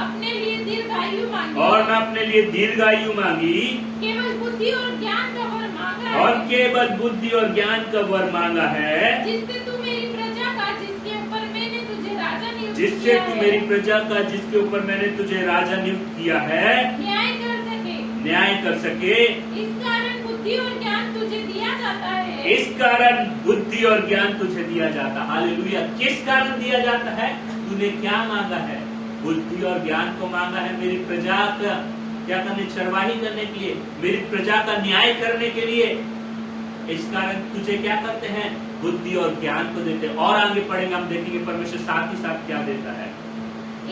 अपने लिए दीर्घायु मांगी, और ना अपने लिए दीर्घायु मांगी, केवल बुद्धि और ज्ञान का वर मांगा और है, केवल बुद्धि और ज्ञान का वर मांगा है, जिससे तू मेरी प्रजा का जिसके ऊपर मैंने तुझे राजा नियुक्त जिससे किया तू है, मेरी प्रजा का जिसके ऊपर मैंने तुझे राजा नियुक्त किया है, न्याय कर सके। न्याय कर सके। इस कारण बुद्धि और ज्ञान तुझे दिया जाता है। इस कारण बुद्धि और ज्ञान तुझे दिया जाता है। हालेलुया। किस कारण दिया जाता है? तूने क्या मांगा है? बुद्धि और ज्ञान को मांगा है मेरी प्रजा का क्या करने, चरवाही करने के लिए, मेरी प्रजा का न्याय करने के लिए। इस कारण तुझे क्या करते हैं? बुद्धि और ज्ञान को देते हैं। और आगे पढ़ेंगे, हम देखेंगे परमेश्वर साथ ही साथ क्या देता है।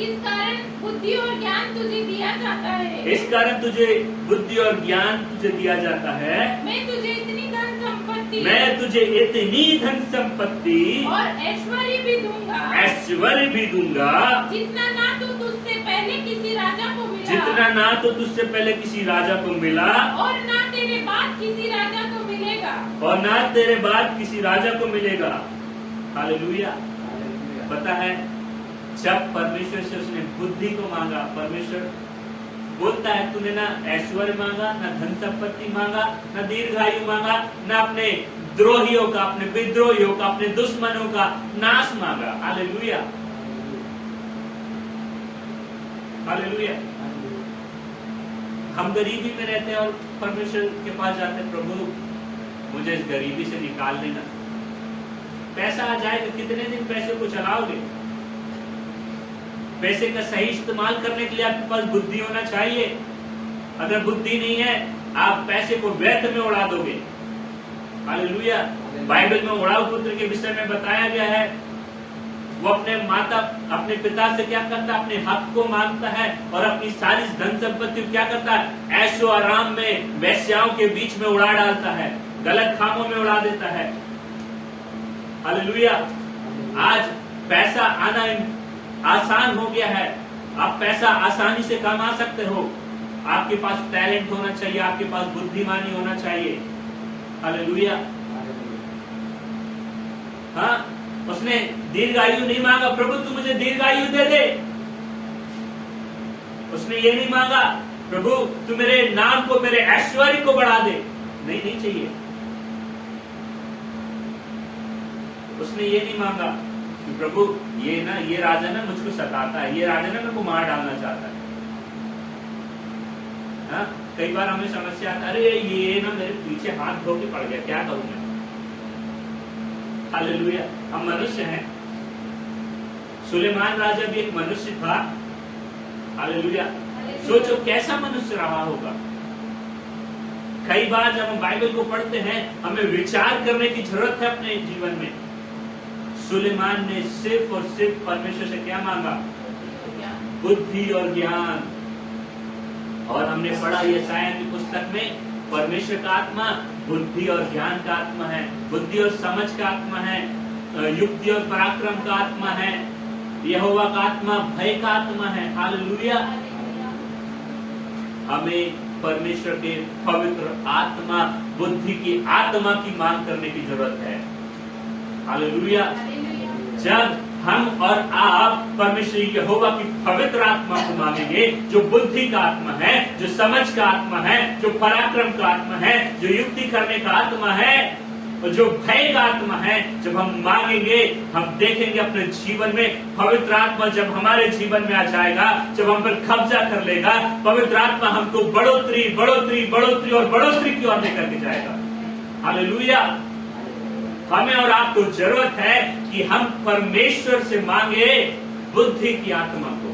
इस कारण बुद्धि और ज्ञान तुझे दिया जाता है। इस कारण तुझे बुद्धि और ज्ञान तुझे दिया जाता है। मैं तुझे इतनी धन संपत्ति, मैं तुझे इतनी धन संपत्ति और ऐश्वर्य भी दूंगा, ऐश्वर्य भी दूंगा, जितना ना तो तुझसे पहले किसी राजा को मिला, जितना ना तो तुझसे पहले किसी राजा को मिला, और ना तेरे बाद किसी राजा को मिलेगा, और ना तेरे बाद किसी राजा को मिलेगा। हालेलुया। पता है, जब परमेश्वर से उसने बुद्धि को मांगा, परमेश्वर बोलता है तूने ना ऐश्वर्य मांगा, ना धन संपत्ति मांगा, ना दीर्घायु मांगा, ना अपने द्रोहियों का, अपने विद्रोहियों का, अपने दुश्मनों का नाश मांगा। हालेलुया। हालेलुया। हम गरीबी में रहते हैं और परमेश्वर के पास जाते हैं, प्रभु मुझे इस गरीबी से निकाल देना। पैसा आ जाए तो कितने दिन पैसे को चलाओगे? पैसे का सही इस्तेमाल करने के लिए आपके पास बुद्धि होना चाहिए। अगर बुद्धि नहीं है, आप पैसे को व्यर्थ में उड़ा दोगे। हालेलुया। बाइबल में उड़ाऊ पुत्र के विषय में बताया गया है, वो अपने पिता से क्या करता है? अपने हक को मांगता है और अपनी सारी धन संपत्ति क्या करता है? ऐशो आराम में वेश्याओं के बीच में उड़ा डालता है, गलत कामों में उड़ा देता है। हालेलुया। आज पैसा आना आसान हो गया है। आप पैसा आसानी से कमा सकते हो। आपके पास टैलेंट होना चाहिए, आपके पास बुद्धिमानी होना चाहिए। हालेलुया। हाँ, उसने दीर्घायु नहीं मांगा, प्रभु तू मुझे दीर्घायु दे दे। उसने ये नहीं मांगा, प्रभु तू मेरे नाम को, मेरे ऐश्वर्य को बढ़ा दे। नहीं चाहिए। उसने ये नहीं मांगा कि प्रभु ये राजा ना मुझको सताता है, ये राजा ना मेरे को मार डालना चाहता है। हाँ, कई बार हमें समस्या आता है, अरे ये ना मेरे पीछे हाथ धो के पड़ गया, क्या करूं मैं? हालेलुया। हम मनुष्य हैं। सुलेमान राजा भी एक मनुष्य था। हालेलुया। सोचो कैसा मनुष्य रहा होगा। कई बार जब हम बाइबल को पढ़ते हैं, हमें विचार करने की जरूरत है अपने जीवन में। सुलेमान ने सिर्फ और सिर्फ परमेश्वर से क्या मांगा? बुद्धि और ज्ञान। और हमने पढ़ा यशायाह की पुस्तक में, परमेश्वर का आत्मा बुद्धि और ज्ञान का आत्मा है, बुद्धि और समझ का आत्मा है, युक्ति और पराक्रम का आत्मा है, यहोवा का आत्मा भय का आत्मा है। हालेलुया। हमें परमेश्वर के पवित्र आत्मा, बुद्धि की आत्मा की मांग करने की जरूरत है। हालेलुया। जब हम और आप परमेश्वर यहोवा की पवित्र आत्मा को मांगेंगे, जो बुद्धि का आत्मा है, जो समझ का आत्मा है, जो पराक्रम का आत्मा है, जो युक्ति करने का आत्मा है और जो भय का आत्मा है, जब हम मांगेंगे, हम देखेंगे अपने जीवन में पवित्र आत्मा जब हमारे जीवन में आ जाएगा, जब हम पर कब्जा कर लेगा, पवित्र आत्मा हमको बढ़ोतरी बढ़ोतरी बढ़ोतरी और बढ़ोतरी की ओर लेकर के जाएगा। हालेलुया। हमें और आपको जरूरत है कि हम परमेश्वर से मांगे बुद्धि की आत्मा को,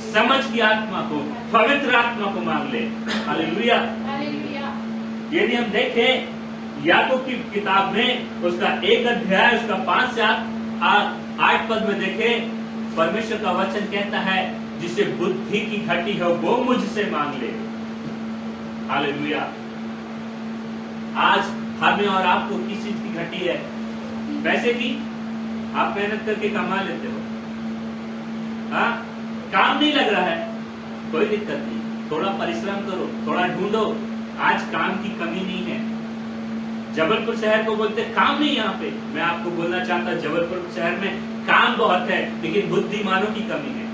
समझ की आत्मा को, पवित्र आत्मा को मांग ले। हालेलुया। यदि हम देखें याकूब की किताब में, उसका 1 अध्याय, उसका 5 से 8 पद में देखें, परमेश्वर का वचन कहता है, जिसे बुद्धि की घटी है वो मुझसे मांग ले। हालेलुया। आज हमें और आपको किस चीज की घटी है? पैसे की। आप मेहनत करके कमा लेते हो, हाँ, काम नहीं लग रहा है, कोई दिक्कत नहीं, थोड़ा परिश्रम करो, थोड़ा ढूंढो, आज काम की कमी नहीं है। जबलपुर शहर को बोलते काम नहीं यहाँ पे। मैं आपको बोलना चाहता जबलपुर शहर में काम बहुत है, लेकिन बुद्धिमानों की कमी है।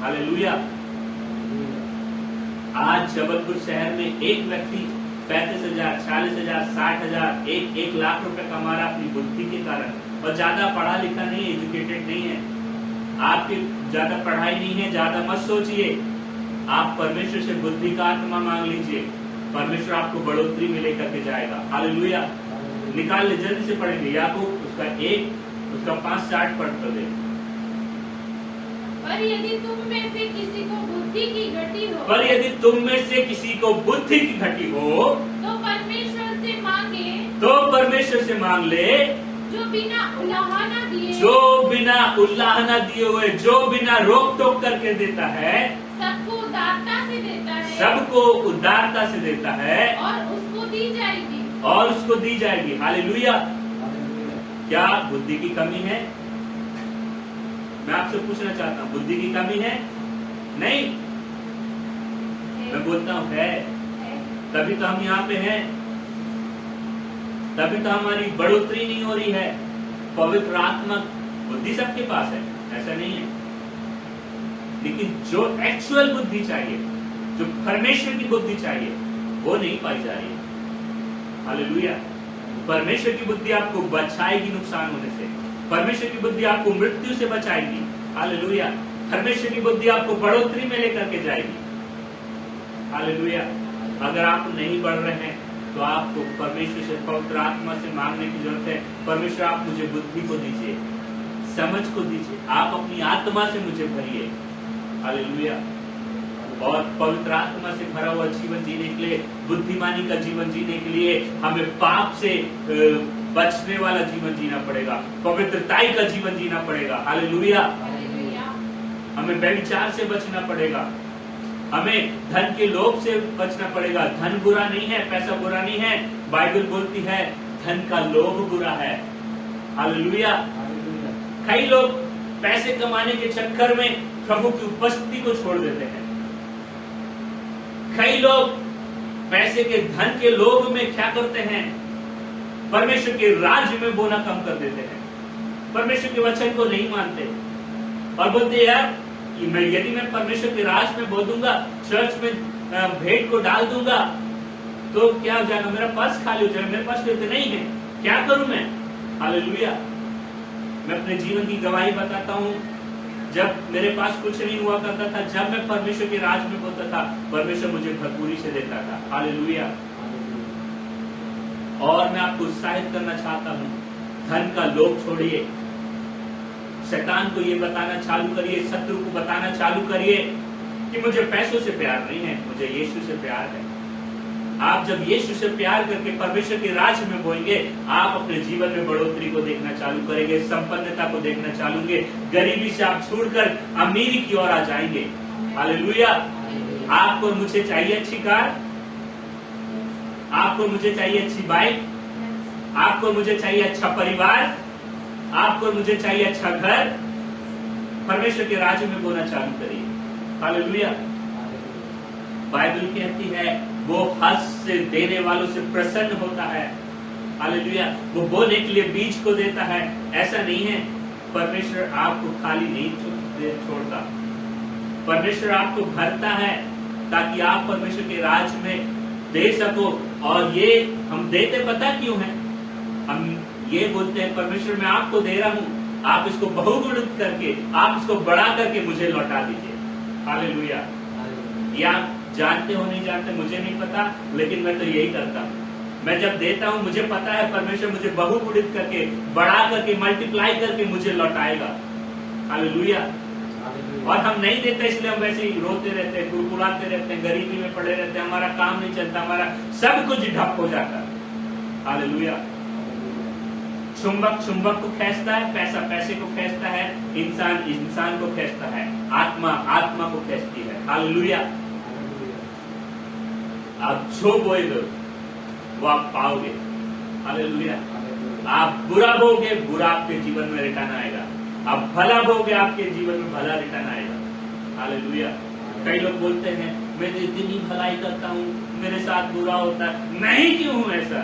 हालेलुया। आज जबलपुर शहर में एक व्यक्ति 35,000, 40,000, 60,000, 1 लाख रुपए कमा रहा अपनी बुद्धि के कारण, और ज्यादा पढ़ा लिखा नहीं है, एजुकेटेड नहीं है। आपकी ज्यादा पढ़ाई नहीं है, ज्यादा मत सोचिए। आप परमेश्वर से बुद्धि का आत्मा मांग लीजिए, परमेश्वर आपको बढ़ोतरी में लेकर के जाएगा। हालेलुया। निकाल ले, जल्दी से पढ़ेंगे याकूब उसका 1 उसका 5 से 8 पढ़ कर दे। पर यदि तुम में से किसी को बुद्धि की घटी हो, पर यदि तुम में से किसी को बुद्धि की घटी हो, तो परमेश्वर से मांगे, तो परमेश्वर से मांग ले, जो बिना उलाहना दिए, जो बिना उल्लाहना दिए हुए, जो बिना रोक टोक करके देता है, सबको उदारता से देता है, सबको उदारता से देता है, और उसको दी जाएगी। और उसको दी जाएगी। हालेलुया। क्या बुद्धि की कमी है? मैं आपसे पूछना चाहता हूँ, बुद्धि की कमी है? नहीं, मैं बोलता हूँ है। तभी तो हम यहाँ पे हैं, तभी तो हमारी बढ़ोतरी नहीं हो रही है। पवित्र आत्मा बुद्धि सबके पास है, ऐसा नहीं है, लेकिन जो एक्चुअल बुद्धि चाहिए, जो परमेश्वर की बुद्धि चाहिए, वो नहीं पाई जा रही है। हालेलुया। परमेश्वर की बुद्धि आपको बचाएगी नुकसान होने से, परमेश्वर की बुद्धि आपको मृत्यु से बचाएगी। हालेलुया। परमेश्वर की बुद्धि आपको बढ़ोतरी में लेकर के जाएगी। हालेलुया। अगर आप नहीं बढ़ रहे हैं तो आपको परमेश्वर से, पवित्र आत्मा से मांगने की जरूरत है। परमेश्वर आप मुझे बुद्धि को दीजिए, समझ को दीजिए, आप अपनी आत्मा से मुझे भरिए। हालेलुया। और पवित्र आत्मा से भरा हुआ जीवन जीने के लिए, बुद्धिमानी का जीवन जीने के लिए हमें पाप से बचने वाला जीवन जीना पड़ेगा, पवित्रताई का जीवन जीना पड़ेगा। हालेलुया। हमें व्यभिचार से बचना पड़ेगा, हमें धन के लोभ से बचना पड़ेगा। धन बुरा नहीं है, पैसा बुरा नहीं है, बाइबल बोलती है धन का लोभ बुरा है। हालेलुया। कई लोग पैसे कमाने के चक्कर में प्रभु की उपस्थिति को छोड़ देते हैं। कई लोग पैसे के, धन के लोभ में क्या करते हैं, परमेश्वर के राज्य में बोना कम कर देते हैं, परमेश्वर के वचन को नहीं मानते और बोलते यार यदि मैं परमेश्वर के राज में बोल दूंगा, चर्च में भेंट को डाल दूंगा तो क्या हो जाएगा, मेरा पर्स खाली हो जाएगा, मेरे पास तो नहीं है, क्या करूं मैं। हालेलुया। मैं अपने जीवन की गवाही बताता हूं, जब मेरे पास कुछ नहीं हुआ करता था, जब मैं परमेश्वर के राज में बोलता था, परमेश्वर मुझे भरपूरी से देता था। हालेलुया। और मैं आपको उत्साहित करना चाहता हूं, धन का लोभ छोड़िए, शैतान को ये बताना चालू करिए, शत्रु को बताना चालू करिए कि मुझे पैसों से प्यार नहीं है, मुझे यीशु से प्यार है। आप जब यीशु से प्यार करके परमेश्वर के राज्य में बोएंगे, आप अपने जीवन में बढ़ोतरी को देखना चालू करेंगे, संपन्नता को देखना चालू करेंगे, गरीबी से आप छोड़कर अमीरी की ओर आ जाएंगे। हालेलुया। आपको मुझे चाहिए अच्छी कार, आपको मुझे चाहिए अच्छी बाइक, आपको मुझे चाहिए अच्छा परिवार, आपको मुझे चाहिए अच्छा घर, परमेश्वर के राज्य में बोना चालू करिए। हालेलुया। बाइबल कहती है वो हर्ष से देने वालों से प्रसन्न होता है। हालेलुया। वो बोने के लिए बीज को देता है। ऐसा नहीं है, परमेश्वर आपको खाली नहीं छोड़ता, परमेश्वर आपको भरता है ताकि आप परमेश्वर के राज्य में दे सको। और ये हम देते पता क्यों है, हम ये बोलते हैं परमेश्वर मैं आपको दे रहा हूं, आप इसको बहुगुणित करके, आप इसको बढ़ा करके मुझे लौटा दीजिए। हालेलुया। ये आप जानते हो नहीं जानते मुझे नहीं पता, लेकिन मैं तो यही करता हूं। मैं जब देता हूं मुझे पता है परमेश्वर मुझे बहुगुणित करके, बढ़ा करके, मल्टीप्लाई करके मुझे लौटाएगा। हालेलुया। और हम नहीं देते इसलिए हम वैसे ही रोते रहते हैं, कुड़कुड़ाते रहते हैं, गरीबी में पड़े रहते हैं, हमारा काम नहीं चलता, हमारा सब कुछ ठप हो जाता है। हालेलुया। चुंबक चुंबक को खींचता है, पैसा पैसे को खींचता है, इंसान इंसान को खींचता है, आत्मा आत्मा को खींचती है। हालेलुया। आप जो बोएगे वो आप पाओगे। हालेलुया। आप बुरा बोगे, बुरा आपके जीवन में रिटर्न आएगा, आप भला बोगे, आपके जीवन में भला रिटर्न आएगा। हालेलुया। कई लोग बोलते हैं मैं इतनी भलाई करता हूँ, मेरे साथ बुरा होता है। मैं ही क्यों हूँ ऐसा?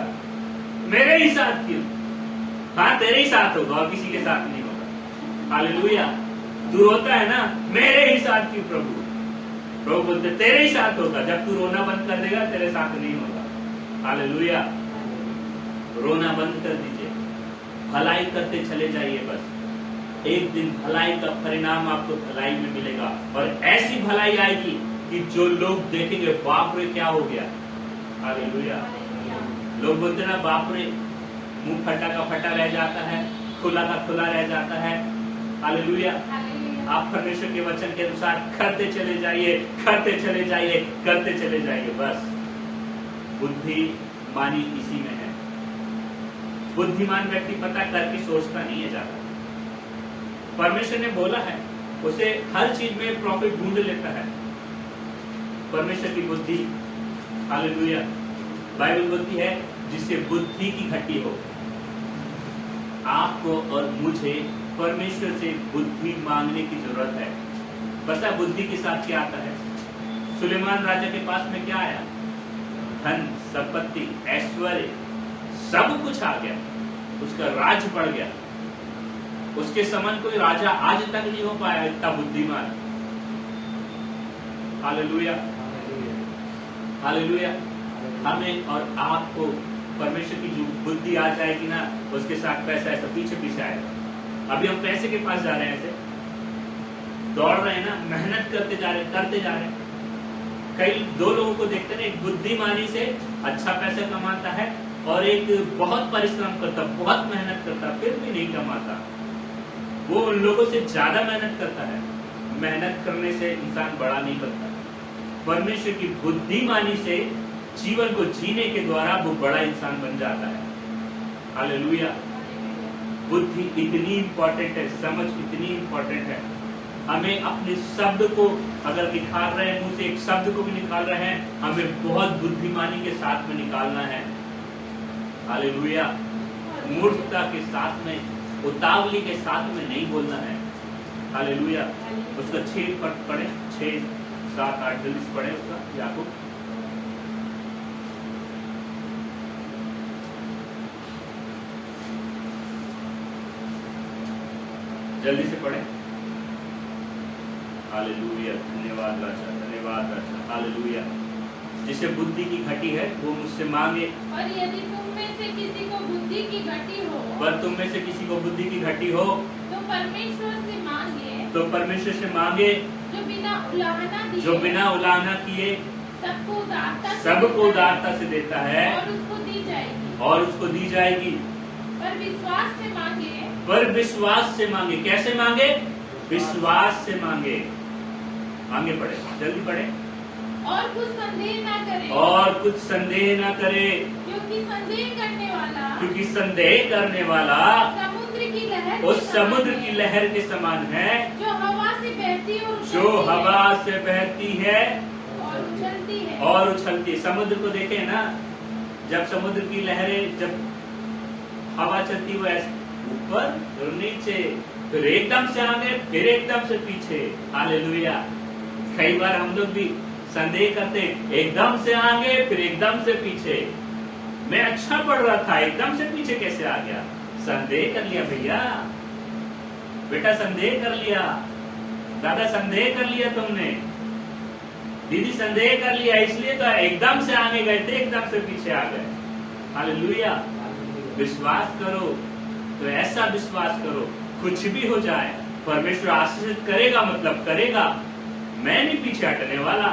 मेरे ही साथ क्यों? हाँ, तेरे ही साथ होगा और किसी के साथ नहीं होगा। हालेलुया। तू रोता है ना, मेरे ही साथ क्यों प्रभु? प्रभु बोलते तेरे ही साथ होगा। जब तू रोना बंद कर देगा, तेरे साथ नहीं होगा। हालेलुया। रोना बंद कर दीजिए, भलाई करते चले जाइए। बस एक दिन भलाई का परिणाम आपको भलाई में मिलेगा, और ऐसी भलाई आएगी कि जो लोग देखेंगे, बाप रे क्या हो गया। हालेलुया। लोग बोलते ना, बाप रे, मुंह फटा का फटा रह जाता है, खुला का खुला रह जाता है। हालेलुया। आप परमेश्वर के वचन के अनुसार करते चले जाइए, करते चले जाइए, करते चले जाइए। बस बुद्धिमानी इसी में है। बुद्धिमान व्यक्ति पता करके सोचता नहीं है ज्यादा। परमेश्वर ने बोला है, उसे हर चीज में प्रॉफिट ढूंढ लेता है। परमेश्वर की बुद्धि, हालेलुया। बाइबल बोलती है जिससे बुद्धि की घटी हो। आपको और मुझे परमेश्वर से बुद्धि मांगने की जरूरत है। पता बुद्धि के साथ क्या आता है? सुलेमान राजा के पास में क्या आया? धन, संपत्ति, ऐश्वर्य, सब कुछ आ गया। उसका राज बढ़ गया। उसके समान कोई राजा आज तक नहीं हो पाया इतना बुद्धिमान। Hallelujah, hallelujah. हमें और आपको परमेश्वर की जो बुद्धि आ जाएगी ना, उसके साथ पैसा ऐसा पीछे पीछे आएगा। अभी हम पैसे के पास जा रहे हैं, ऐसे दौड़ रहे हैं ना, मेहनत करते जा रहे हैं। कई दो लोगों को देखते हैं, एक बुद्धिमानी से अच्छा पैसा कमाता है और एक बहुत परिश्रम करता, बहुत मेहनत करता, फिर भी नहीं कमाता। वो उन लोगों से ज्यादा मेहनत करता है। मेहनत करने से इंसान बड़ा नहीं बनता। परमेश्वर की बुद्धिमानी से जीवन को जीने के द्वारा वो बड़ा इंसान बन जाता है। हालेलुया। बुद्धि इतनी इंपॉर्टेंट है, समझ इतनी इंपॉर्टेंट है। हमें अपने शब्द को अगर निकाल रहे हैं, मुंह से एक शब्द को भी निकाल रहे हैं, हमें बहुत बुद्धिमानी के साथ में निकालना है। हालेलुया। मूर्खता के साथ में, उतावली के साथ में नहीं बोलना है। हालेलुया। उसका 6 पढ़े, 6, 7, 8 जल्दी पढ़े उसका याकूब। जल्दी से पढ़े। हालेलुया। धन्यवाद राजा, धन्यवाद राजा। हालेलुया। जिसे बुद्धि की घटी है वो मुझसे मांगे। और यदि तुम में से किसी को बुद्धि की घटी हो, पर तुम में से किसी को बुद्धि की घटी हो, तो परमेश्वर से मांगे, तो परमेश्वर से मांगे, जो बिना उलाहना दिए, जो बिना उलाहना किए सबको उदारता से देता है, और उसको दी जाएगी। और उसको दी जाएगी। पर विश्वास से मांगे, पर विश्वास से मांगे। कैसे मांगे? विश्वास से मांगे। आगे पढ़े, जल्दी पढ़े। और कुछ संदेह ना करे, और कुछ संदेह ना करे, क्योंकि संदेह करने वाला समुद्र की लहर, उस समुद्र की लहर के समान है, जो हवा से बहती और जो हवा से बहती है और उछलती है। और उछलती है। समुद्र को देखे ना, जब समुद्र की लहरें, जब हवा चलती वो ऐसे ऊपर और नीचे, फिर एकदम से आगे, फिर एकदम से पीछे। हालेलुया। कई बार हम लोग भी संदेह करते, एकदम से आगे फिर एकदम से पीछे। मैं अच्छा पढ़ रहा था, एकदम से पीछे कैसे आ गया? संदेह कर लिया भैया, बेटा संदेह कर लिया, दादा संदेह कर लिया तुमने, दीदी संदेह कर लिया, इसलिए तो एकदम से आगे गए थे, एकदम से पीछे आ गए। हालेलुया। विश्वास करो, तो ऐसा विश्वास करो, कुछ भी हो जाए परमेश्वर आशीषित करेगा, मतलब करेगा। मैं नहीं पीछे हटने वाला,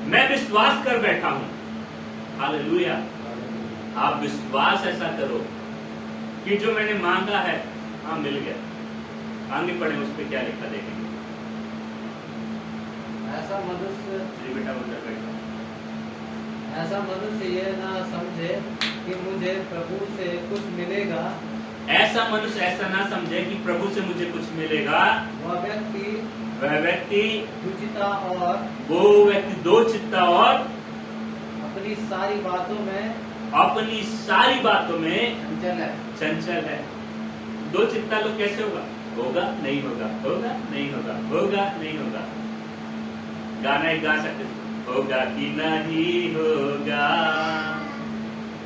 मैं विश्वास कर बैठा हूं। हालेलुया। आप विश्वास ऐसा करो कि जो मैंने मांगा है, हाँ मिल गया। आगे पढ़े, उस पर क्या लिखा देखेंगे। ऐसा मनुष्य, जी बेटा बोल बैठा। ऐसा मनुष्य ये ना समझे कि मुझे प्रभु से कुछ मिलेगा। ऐसा मनुष्य ऐसा ना समझे कि प्रभु से मुझे कुछ मिलेगा। वह व्यक्ति दुचिता और वो व्यक्ति दो चित्ता और अपनी सारी बातों में चंचल है। दो चित्ता लोग कैसे होगा? होगा नहीं होगा, होगा नहीं होगा, होगा नहीं होगा। गाना एक गा सकते, होगा कि नहीं होगा,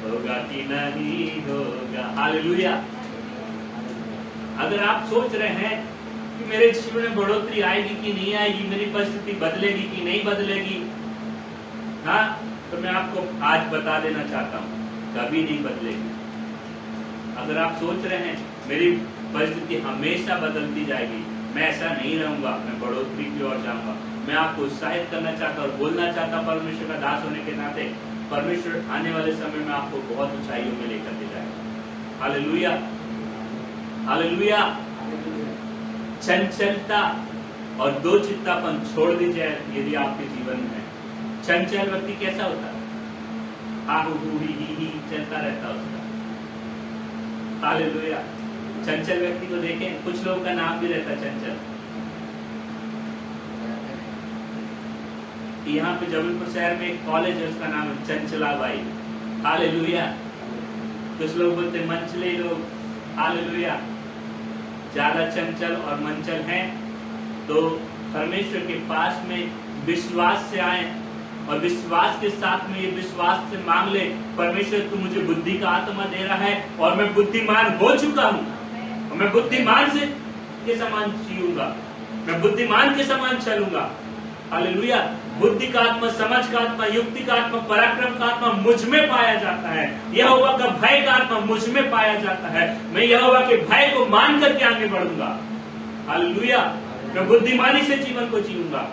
होगा कि नहीं होगा। हालेलुया। अगर आप सोच रहे हैं कि मेरे जीवन में बढ़ोतरी आएगी कि नहीं आएगी, मेरी परिस्थिति बदलेगी कि नहीं बदलेगी, हाँ, तो मैं आपको आज बता देना चाहता हूँ, कभी नहीं बदलेगी। अगर आप सोच रहे हैं मेरी परिस्थिति हमेशा बदलती जाएगी, मैं ऐसा नहीं रहूंगा, मैं बढ़ोतरी की ओर जाऊंगा, मैं आपको उत्साहित करना चाहता और बोलना चाहता परमेश्वर का दास होने के नाते, परमेश्वर आने वाले समय में आपको बहुत ऊंचाइयों में लेकर के जाएगा। Hallelujah, hallelujah. चंचलता और दो चित्तापन छोड़ दीजिए यदि आपके जीवन में है। चंचल व्यक्ति कैसा होता है? ही चलता रहता है उसका। हालेलुया। चंचल व्यक्ति को देखें, कुछ लोगों का नाम भी रहता है चंचल। यहाँ पे जबलपुर शहर में एक कॉलेज है, उसका नाम है चंचलाबाई। हालेलुया। कुछ लोग बोलते मंचले लोग। हालेलुया। ज्यादा चंचल और मंचल हैं तो परमेश्वर के पास में विश्वास से आए और विश्वास के साथ में ये विश्वास से मांग ले, परमेश्वर तू मुझे बुद्धि का आत्मा दे रहा है और मैं बुद्धिमान हो चुका हूँ और मैं बुद्धिमान से के समान जीऊंगा, मैं बुद्धिमान के समान चलूंगा। हालेलुया। बुद्धि का आत्मा, समझ का आत्मा, युक्ति का आत्मा, पराक्रम का आत्मा मुझ में पाया जाता है। यहोवा का भय का आत्मा मुझ में पाया जाता है। मैं यहोवा के भय को मान करके आगे बढ़ूंगा। हालेलुया। मैं बुद्धिमानी से जीवन को जीऊंगा।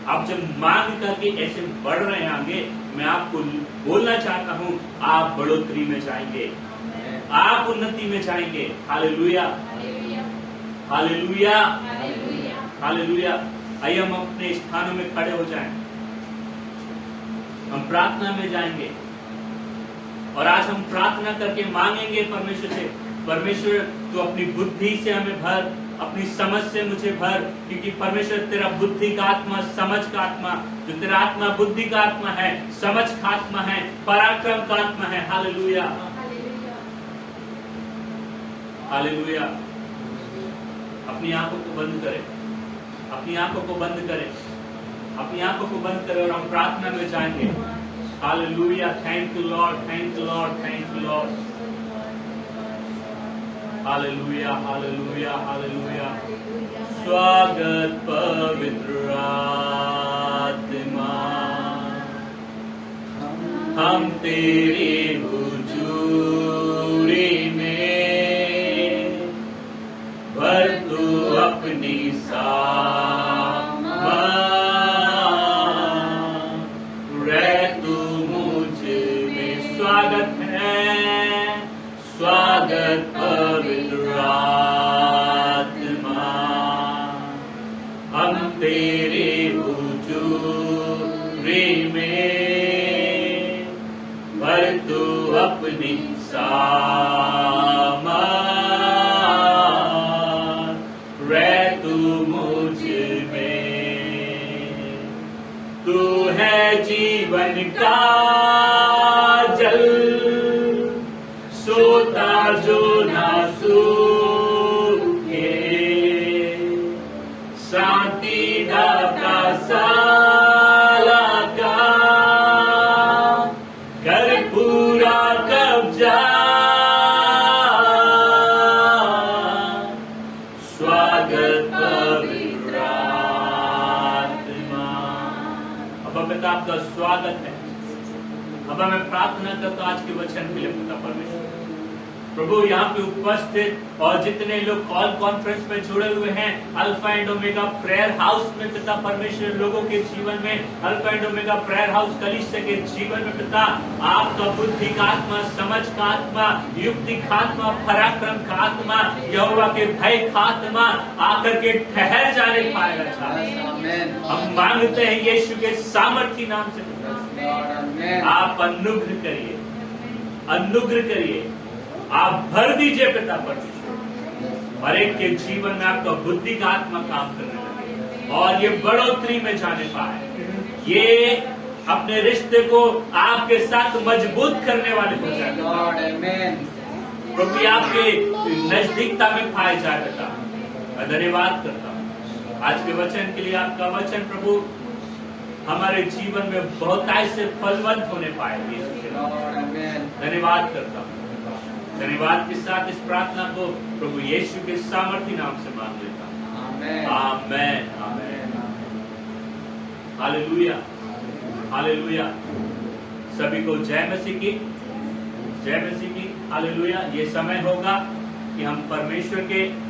आप जब मांग करके ऐसे बढ़ रहे हैं आगे, मैं आपको बोलना चाहता हूँ, आप बढ़ोतरी में जाएंगे, आप उन्नति में जाएंगे। Hallelujah, hallelujah, hallelujah. आइए हम अपने स्थानों में खड़े हो जाएं, हम प्रार्थना में जाएंगे और आज हम प्रार्थना करके मांगेंगे परमेश्वर से, परमेश्वर तू अपनी बुद्धि से हमें भर, अपनी समझ से मुझे भर, क्योंकि परमेश्वर तेरा बुद्धि का आत्मा, समझ का आत्मा, जो तेरा आत्मा बुद्धि का आत्मा है, समझ का आत्मा है, पराक्रम का आत्मा है। Hallelujah, hallelujah. अपनी आंखों को बंद करें, अपनी आंखों को बंद करें, अपनी आंखों को बंद करें और हम प्रार्थना में जाएंगे। Hallelujah. Thank you Lord, thank you Lord, thank you Lord. Hallelujah, hallelujah, hallelujah. स्वागत पवित्र आत्मा, हम तेरे हुजूरी में भर तू अपनी रह तू मुझ में। स्वागत है, स्वागत पवित्र आत्मा, हम तेरे हुजूरी में भर तू अपनी रह तू मुझ में। तू है जीवन का जल, सोता जो ना सूखे, शांति दाता साला का कर पूरा कब्जा। स्वागत पवित्र आत्मा। अब पिता आपका स्वागत है। अब मैं प्रार्थना करता हूं आज के वचन के लिए पिता परमेश्वर, प्रभु यहाँ पे उपस्थित और जितने लोग कॉल कॉन्फ्रेंस में जुड़े हुए हैं, alpha and omega prayer house में पिता परमेश्वर, लोगों के जीवन में alpha and omega prayer house कलीसिया के जीवन में पिता आपका बुद्धि का आत्मा, समझ का आत्मा, युक्ति का आत्मा, पराक्रम का आत्मा, यहोवा के भय का आत्मा आकर के ठहर जाने पाएगा। हम मांगते हैं यीशु के सामर्थी नाम से, आप अनुग्रह करिए, अनुग्रह करिए, आप भर दीजिए पिता परमेश्वर, और एक के जीवन में आपका बुद्धि का आत्मा काम करने लगे और ये बढ़ोतरी में जाने पाए, ये अपने रिश्ते को आपके साथ मजबूत करने वाले हो जाए, प्रभु आपके नजदीकता में पाए जाए पिता। मैं धन्यवाद करता हूँ आज के वचन के लिए। आपका वचन प्रभु हमारे जीवन में बहुतायत से फलवंत होने पाए। यीशु के नाम Lord, amen. धन्यवाद करता हूँ। धन्यवाद के साथ इस प्रार्थना को प्रभु यीशु के सामर्थी नाम से मांग लेता हूँ। Amen. Amen amen. Hallelujah hallelujah. सभी को जय मसीह की, जय मसीह की। हालेलुया। ये समय होगा कि हम परमेश्वर के